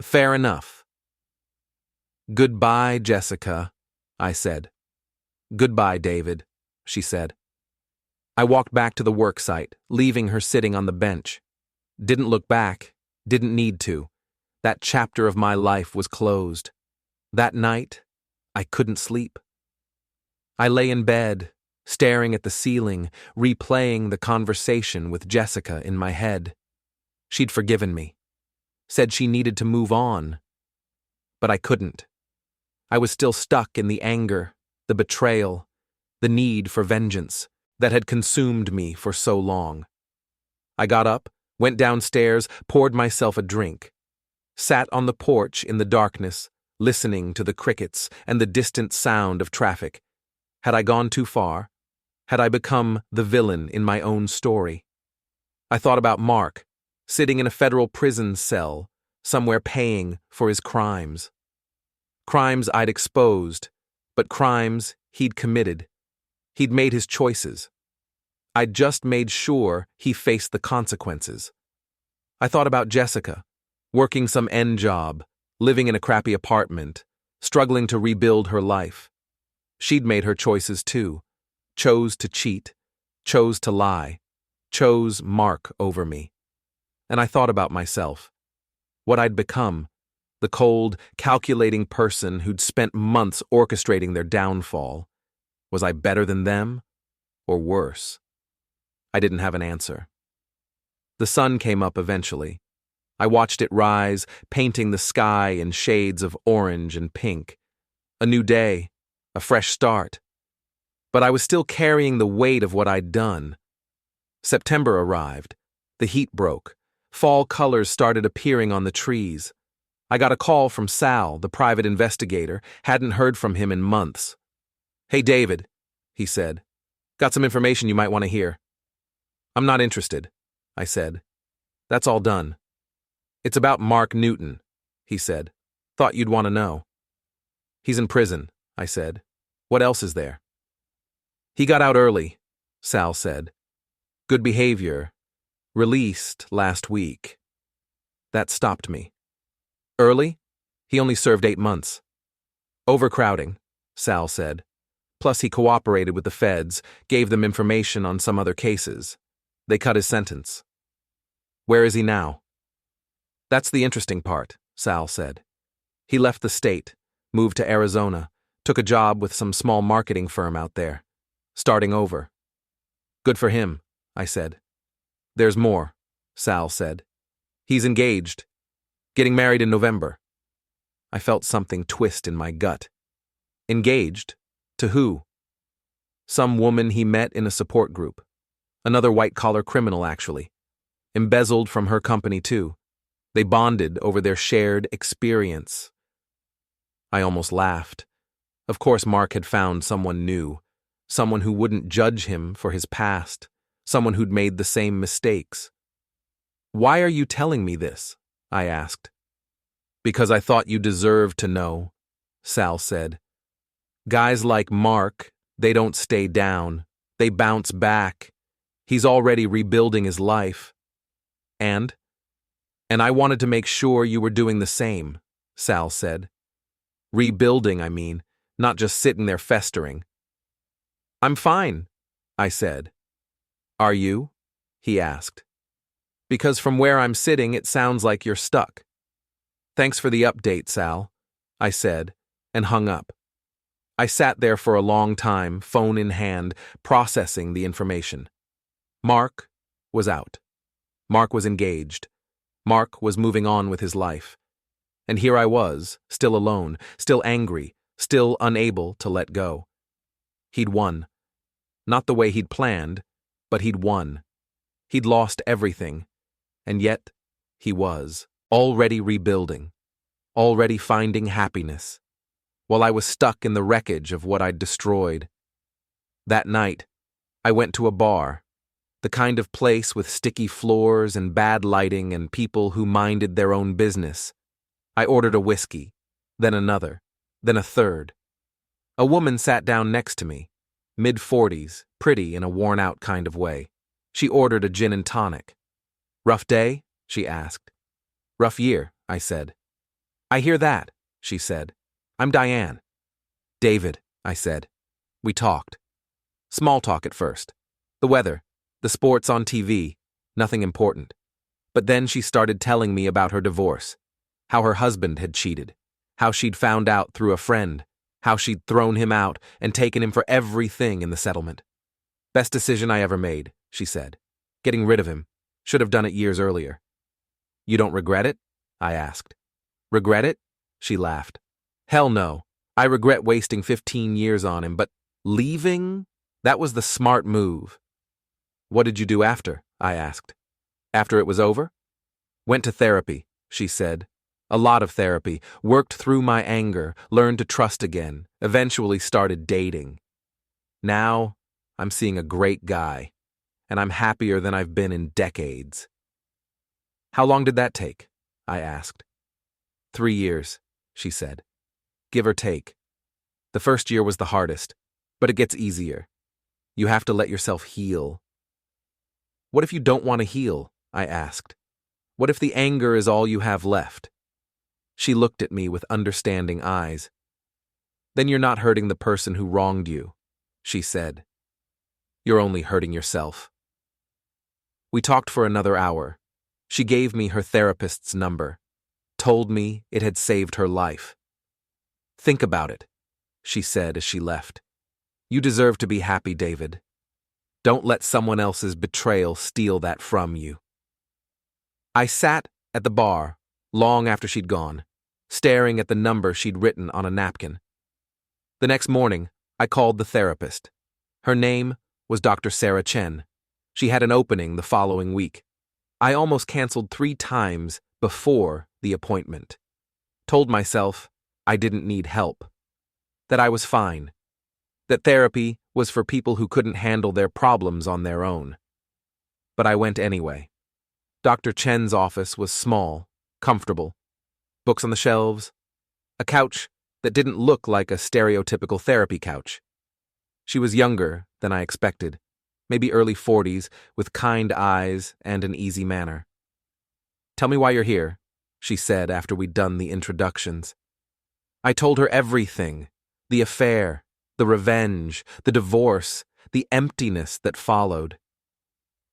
Fair enough. Goodbye, Jessica, I said. Goodbye, David, she said. I walked back to the work site, leaving her sitting on the bench. Didn't look back, didn't need to. That chapter of my life was closed. That night, I couldn't sleep. I lay in bed, staring at the ceiling, replaying the conversation with Jessica in my head. She'd forgiven me. Said she needed to move on. But I couldn't. I was still stuck in the anger, the betrayal, the need for vengeance that had consumed me for so long. I got up, went downstairs, poured myself a drink, sat on the porch in the darkness, listening to the crickets and the distant sound of traffic. Had I gone too far? Had I become the villain in my own story? I thought about Mark, sitting in a federal prison cell, somewhere paying for his crimes. Crimes I'd exposed, but crimes he'd committed. He'd made his choices. I'd just made sure he faced the consequences. I thought about Jessica, working some end job, living in a crappy apartment, struggling to rebuild her life. She'd made her choices too. Chose to cheat, chose to lie, chose Mark over me. And I thought about myself, what I'd become, the cold, calculating person who'd spent months orchestrating their downfall. Was I better than them, or worse? I didn't have an answer. The sun came up eventually. I watched it rise, painting the sky in shades of orange and pink. A new day, a fresh start. But I was still carrying the weight of what I'd done. September arrived. The heat broke. Fall colors started appearing on the trees. I got a call from Sal, the private investigator. Hadn't heard from him in months. Hey, David, he said. Got some information you might want to hear. I'm not interested, I said. That's all done. It's about Mark Newton, he said. Thought you'd want to know. He's in prison, I said. What else is there? He got out early, Sal said. Good behavior. Released last week. That stopped me. Early? He only served 8 months. Overcrowding, Sal said. Plus he cooperated with the feds, gave them information on some other cases. They cut his sentence. Where is he now? That's the interesting part, Sal said. He left the state, moved to Arizona, took a job with some small marketing firm out there. Starting over. Good for him, I said. There's more, Sal said. He's engaged. Getting married in November. I felt something twist in my gut. Engaged? To who? Some woman he met in a support group. Another white-collar criminal, actually. Embezzled from her company, too. They bonded over their shared experience. I almost laughed. Of course Mark had found someone new. Someone who wouldn't judge him for his past. Someone who'd made the same mistakes. Why are you telling me this? I asked. Because I thought you deserved to know, Sal said. Guys like Mark, they don't stay down. They bounce back. He's already rebuilding his life. And I wanted to make sure you were doing the same, Sal said. Rebuilding, I mean, not just sitting there festering. I'm fine, I said. Are you? He asked. Because from where I'm sitting, it sounds like you're stuck. Thanks for the update, Sal, I said, and hung up. I sat there for a long time, phone in hand, processing the information. Mark was out. Mark was engaged. Mark was moving on with his life. And here I was, still alone, still angry, still unable to let go. He'd won. Not the way he'd planned, but he'd won. He'd lost everything, and yet he was already rebuilding, already finding happiness, while I was stuck in the wreckage of what I'd destroyed. That night, I went to a bar, the kind of place with sticky floors and bad lighting and people who minded their own business. I ordered a whiskey, then another, then a third. A woman sat down next to me, mid-40s, pretty in a worn-out kind of way. She ordered a gin and tonic. "Rough day?" she asked. "Rough year," I said. "I hear that," she said. "I'm Diane." "David," I said. We talked. Small talk at first. The weather, the sports on TV, nothing important. But then she started telling me about her divorce, how her husband had cheated, how she'd found out through a friend, how she'd thrown him out and taken him for everything in the settlement. "Best decision I ever made," she said. "Getting rid of him. Should have done it years earlier." "You don't regret it?" I asked. "Regret it?" She laughed. "Hell no. I regret wasting 15 years on him, but leaving? That was the smart move." "What did you do after?" I asked. "After it was over?" "Went to therapy," she said. "A lot of therapy. Worked through my anger, learned to trust again, eventually started dating. Now, I'm seeing a great guy, and I'm happier than I've been in decades." "How long did that take?" I asked. 3 years, she said. Give or take. The first year was the hardest, but it gets easier. You have to let yourself heal. "What if you don't want to heal?" I asked. "What if the anger is all you have left?" She looked at me with understanding eyes. "Then you're not hurting the person who wronged you," she said. "You're only hurting yourself." We talked for another hour. She gave me her therapist's number, told me it had saved her life. "Think about it," she said as she left. "You deserve to be happy, David. Don't let someone else's betrayal steal that from you." I sat at the bar long after she'd gone, staring at the number she'd written on a napkin. The next morning, I called the therapist. Her name was Dr. Sarah Chen. She had an opening the following week. I almost canceled 3 times before the appointment. Told myself I didn't need help, that I was fine, that therapy was for people who couldn't handle their problems on their own. But I went anyway. Dr. Chen's office was small, comfortable, books on the shelves, a couch that didn't look like a stereotypical therapy couch. She was younger than I expected, maybe early 40s, with kind eyes and an easy manner. "Tell me why you're here," she said after we'd done the introductions. I told her everything, the affair, the revenge, the divorce, the emptiness that followed.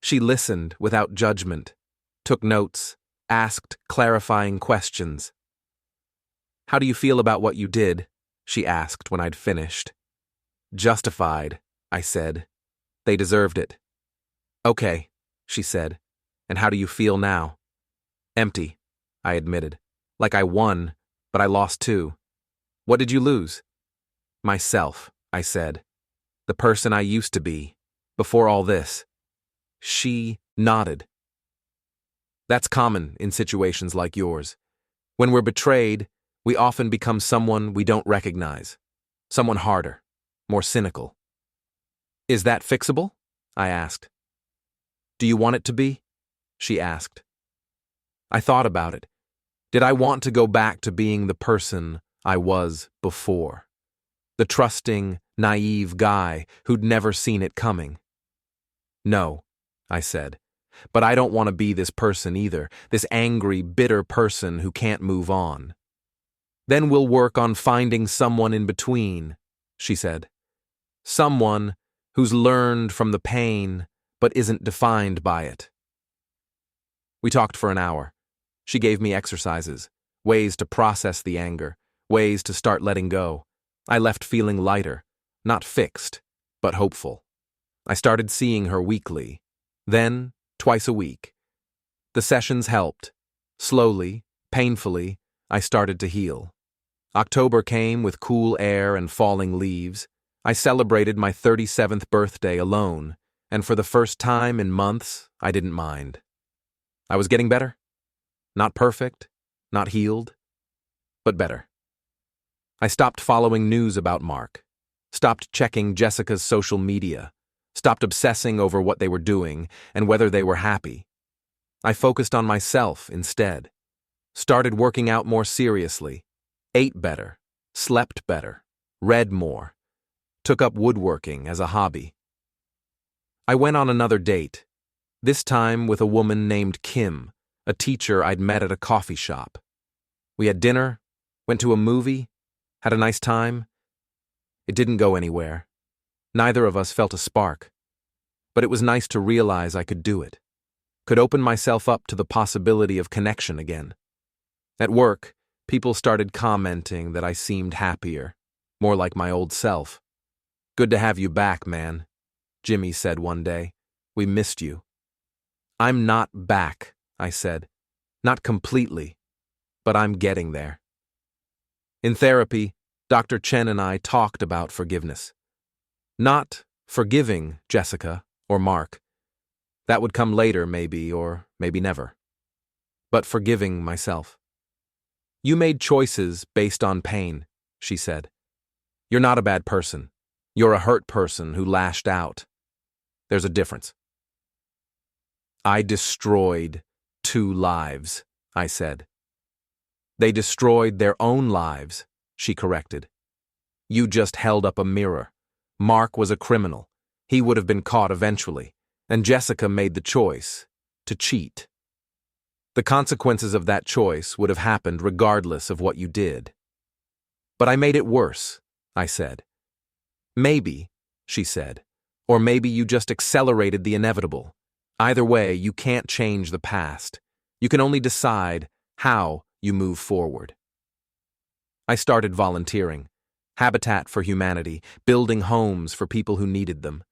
She listened without judgment, took notes, asked clarifying questions. "How do you feel about what you did?" she asked when I'd finished. "Justified," I said. "They deserved it." "Okay," she said. "And how do you feel now?" "Empty," I admitted. "Like I won, but I lost too." "What did you lose?" "Myself," I said. "The person I used to be, before all this." She nodded. That's common in situations like yours. When we're betrayed, we often become someone we don't recognize. Someone harder, more cynical. "Is that fixable?" I asked. "Do you want it to be?" she asked. I thought about it. Did I want to go back to being the person I was before? The trusting, naive guy who'd never seen it coming? "No," I said. "But I don't want to be this person either, this angry, bitter person who can't move on." "Then we'll work on finding someone in between," she said. "Someone who's learned from the pain but isn't defined by it." We talked for an hour. She gave me exercises, ways to process the anger, ways to start letting go. I left feeling lighter, not fixed, but hopeful. I started seeing her weekly, then twice a week. The sessions helped. Slowly, painfully, I started to heal. October came with cool air and falling leaves. I celebrated my 37th birthday alone, and for the first time in months, I didn't mind. I was getting better. Not perfect, not healed, but better. I stopped following news about Mark, stopped checking Jessica's social media, stopped obsessing over what they were doing and whether they were happy. I focused on myself instead, started working out more seriously, ate better, slept better, read more, took up woodworking as a hobby. I went on another date, this time with a woman named Kim, a teacher I'd met at a coffee shop. We had dinner, went to a movie, had a nice time. It didn't go anywhere. Neither of us felt a spark. But it was nice to realize I could do it, could open myself up to the possibility of connection again. At work, people started commenting that I seemed happier, more like my old self. "Good to have you back, man," Jimmy said one day. "We missed you." "I'm not back," I said. "Not completely, but I'm getting there." In therapy, Dr. Chen and I talked about forgiveness. Not forgiving Jessica or Mark. That would come later, maybe, or maybe never. But forgiving myself. "You made choices based on pain," she said. "You're not a bad person. You're a hurt person who lashed out. There's a difference." "I destroyed 2 lives," I said. "They destroyed their own lives," she corrected. "You just held up a mirror. Mark was a criminal. He would have been caught eventually, and Jessica made the choice to cheat. The consequences of that choice would have happened regardless of what you did." "But I made it worse," I said. "Maybe," she said, "or maybe you just accelerated the inevitable. Either way, you can't change the past. You can only decide how you move forward." I started volunteering. Habitat for Humanity, building homes for people who needed them.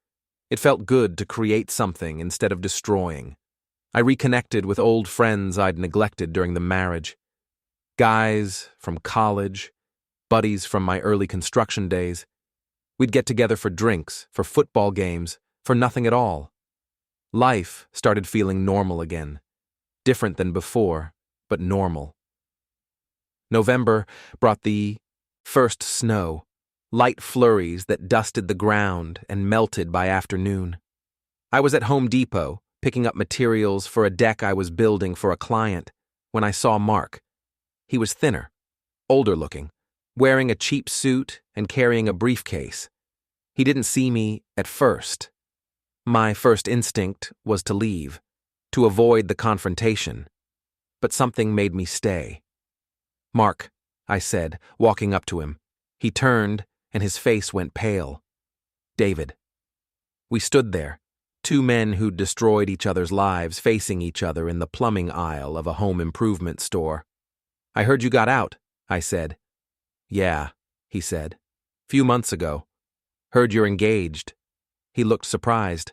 It felt good to create something instead of destroying. I reconnected with old friends I'd neglected during the marriage. Guys from college, buddies from my early construction days. We'd get together for drinks, for football games, for nothing at all. Life started feeling normal again. Different than before, but normal. November brought the first snow, light flurries that dusted the ground and melted by afternoon. I was at Home Depot, picking up materials for a deck I was building for a client, when I saw Mark. He was thinner, older looking, wearing a cheap suit and carrying a briefcase. He didn't see me at first. My first instinct was to leave, to avoid the confrontation. But something made me stay. "Mark," I said, walking up to him. He turned, and his face went pale. "David." We stood there, 2 men who'd destroyed each other's lives, facing each other in the plumbing aisle of a home improvement store. "I heard you got out," I said. "Yeah," he said. "Few months ago. Heard you're engaged." He looked surprised.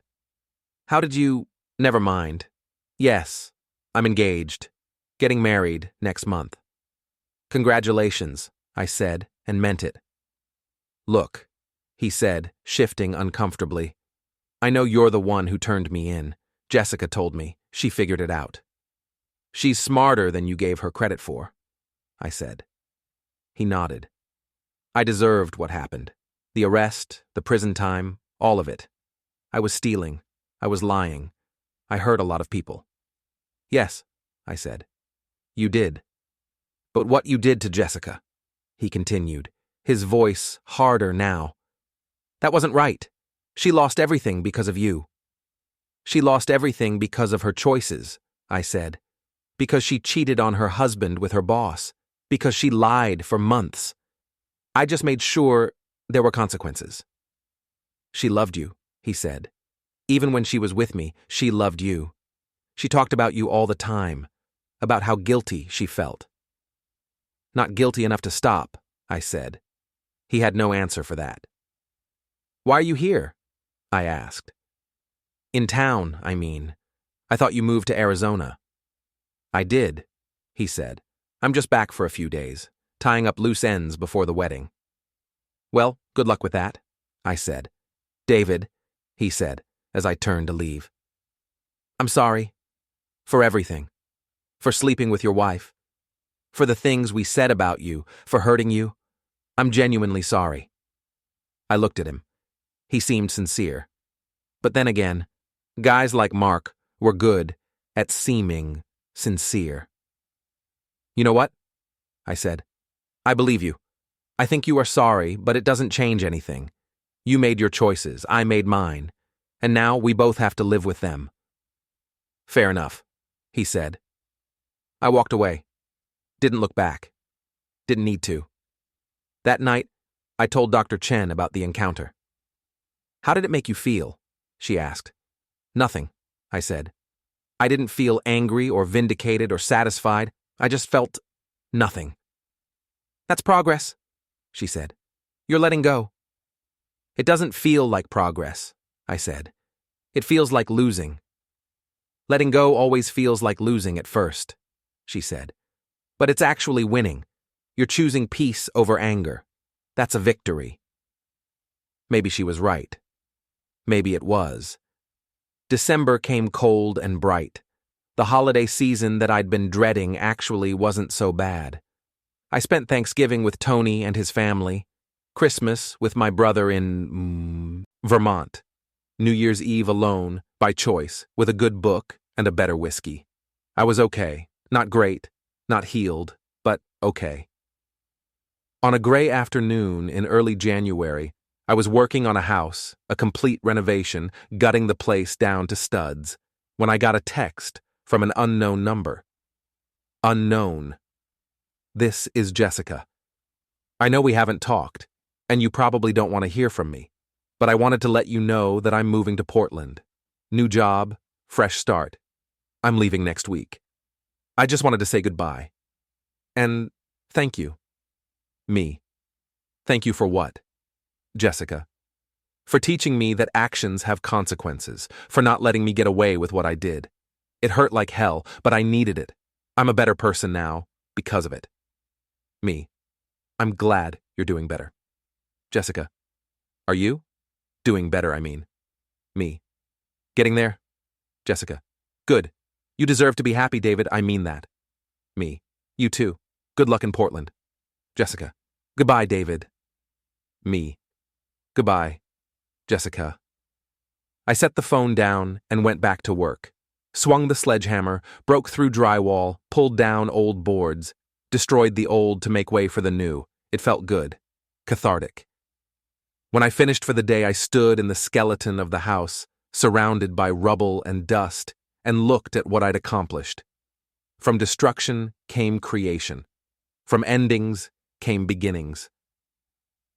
"How did you—" "Never mind. Yes, I'm engaged. Getting married next month." "Congratulations," I said, and meant it. "Look," he said, shifting uncomfortably. "I know you're the one who turned me in. Jessica told me. She figured it out." "She's smarter than you gave her credit for," I said. He nodded. "I deserved what happened. The arrest, the prison time, all of it. I was stealing. I was lying. I hurt a lot of people." "Yes," I said. "You did. But what you did to Jessica," he continued, his voice harder now. "That wasn't right. She lost everything because of you." "She lost everything because of her choices," I said. "Because she cheated on her husband with her boss. Because she lied for months. I just made sure there were consequences." "She loved you," he said. "Even when she was with me, she loved you. She talked about you all the time, about how guilty she felt." "Not guilty enough to stop," I said. He had no answer for that. "Why are you here?" I asked. "In town, I mean. I thought you moved to Arizona." "I did," he said. "I'm just back for a few days, tying up loose ends before the wedding." "Well, good luck with that," I said. David, he said, as I turned to leave. I'm sorry. For everything. For sleeping with your wife. For the things we said about you, for hurting you. I'm genuinely sorry. I looked at him. He seemed sincere. But then again, guys like Mark were good at seeming sincere. You know what? I said. I believe you. I think you are sorry, but it doesn't change anything. You made your choices, I made mine, and now we both have to live with them. Fair enough, he said. I walked away. Didn't look back. Didn't need to. That night, I told Dr. Chen about the encounter. How did it make you feel? She asked. Nothing, I said. I didn't feel angry or vindicated or satisfied. I just felt nothing. That's progress, she said. You're letting go. It doesn't feel like progress, I said. It feels like losing. Letting go always feels like losing at first, she said. But it's actually winning. You're choosing peace over anger. That's a victory. Maybe she was right. Maybe it was. December came cold and bright. The holiday season that I'd been dreading actually wasn't so bad. I spent Thanksgiving with Tony and his family, Christmas with my brother in Vermont, New Year's Eve alone, by choice, with a good book and a better whiskey. I was okay. Not great, not healed, but okay. On a gray afternoon in early January, I was working on a house, a complete renovation, gutting the place down to studs, when I got a text from an unknown number. Unknown. This is Jessica. I know we haven't talked, and you probably don't want to hear from me, but I wanted to let you know that I'm moving to Portland. New job, fresh start. I'm leaving next week. I just wanted to say goodbye. And thank you. Me. Thank you for what? Jessica. For teaching me that actions have consequences, for not letting me get away with what I did. It hurt like hell, but I needed it. I'm a better person now because of it. Me. I'm glad you're doing better. Jessica. Are you? Doing better, I mean. Me. Getting there? Jessica. Good. You deserve to be happy, David. I mean that. Me. You too. Good luck in Portland. Jessica. Goodbye, David. Me. Goodbye, Jessica. I set the phone down and went back to work. Swung the sledgehammer, broke through drywall, pulled down old boards, destroyed the old to make way for the new. It felt good. Cathartic. When I finished for the day, I stood in the skeleton of the house, surrounded by rubble and dust, and looked at what I'd accomplished. From destruction came creation. From endings came beginnings.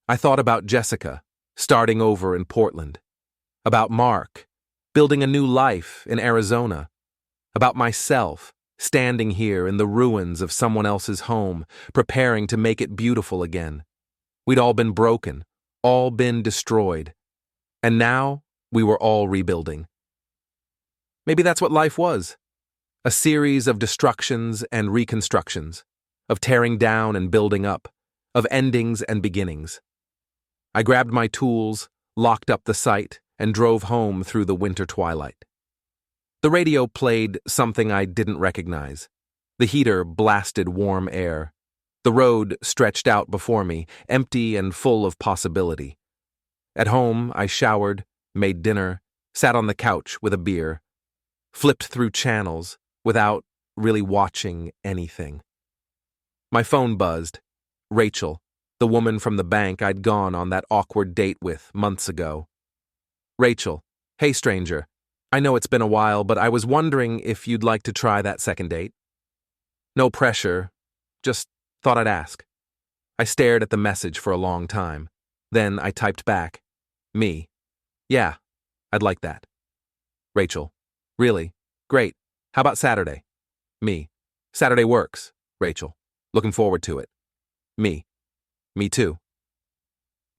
I thought about Jessica, starting over in Portland. About Mark, building a new life in Arizona. About myself, standing here in the ruins of someone else's home, preparing to make it beautiful again. We'd all been broken, all been destroyed. And now we were all rebuilding. Maybe that's what life was. A series of destructions and reconstructions, of tearing down and building up, of endings and beginnings. I grabbed my tools, locked up the site, and drove home through the winter twilight. The radio played something I didn't recognize. The heater blasted warm air. The road stretched out before me, empty and full of possibility. At home, I showered, made dinner, sat on the couch with a beer, flipped through channels without really watching anything. My phone buzzed. Rachel, the woman from the bank I'd gone on that awkward date with months ago. Rachel, hey stranger, I know it's been a while, but I was wondering if you'd like to try that second date. No pressure, just thought I'd ask. I stared at the message for a long time. Then I typed back, me. Yeah, I'd like that. Rachel, really? Great. How about Saturday? Me. Saturday works. Rachel, looking forward to it. Me. Me too.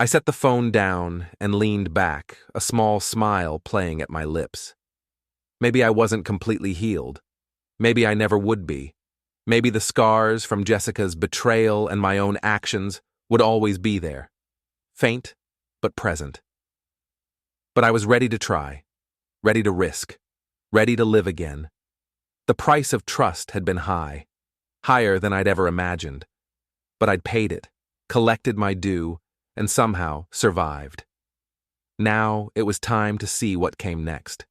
I set the phone down and leaned back, a small smile playing at my lips. Maybe I wasn't completely healed. Maybe I never would be. Maybe the scars from Jessica's betrayal and my own actions would always be there. Faint, but present. But I was ready to try, ready to risk, ready to live again. The price of trust had been high, higher than I'd ever imagined. But I'd paid it, collected my due, and somehow survived. Now it was time to see what came next.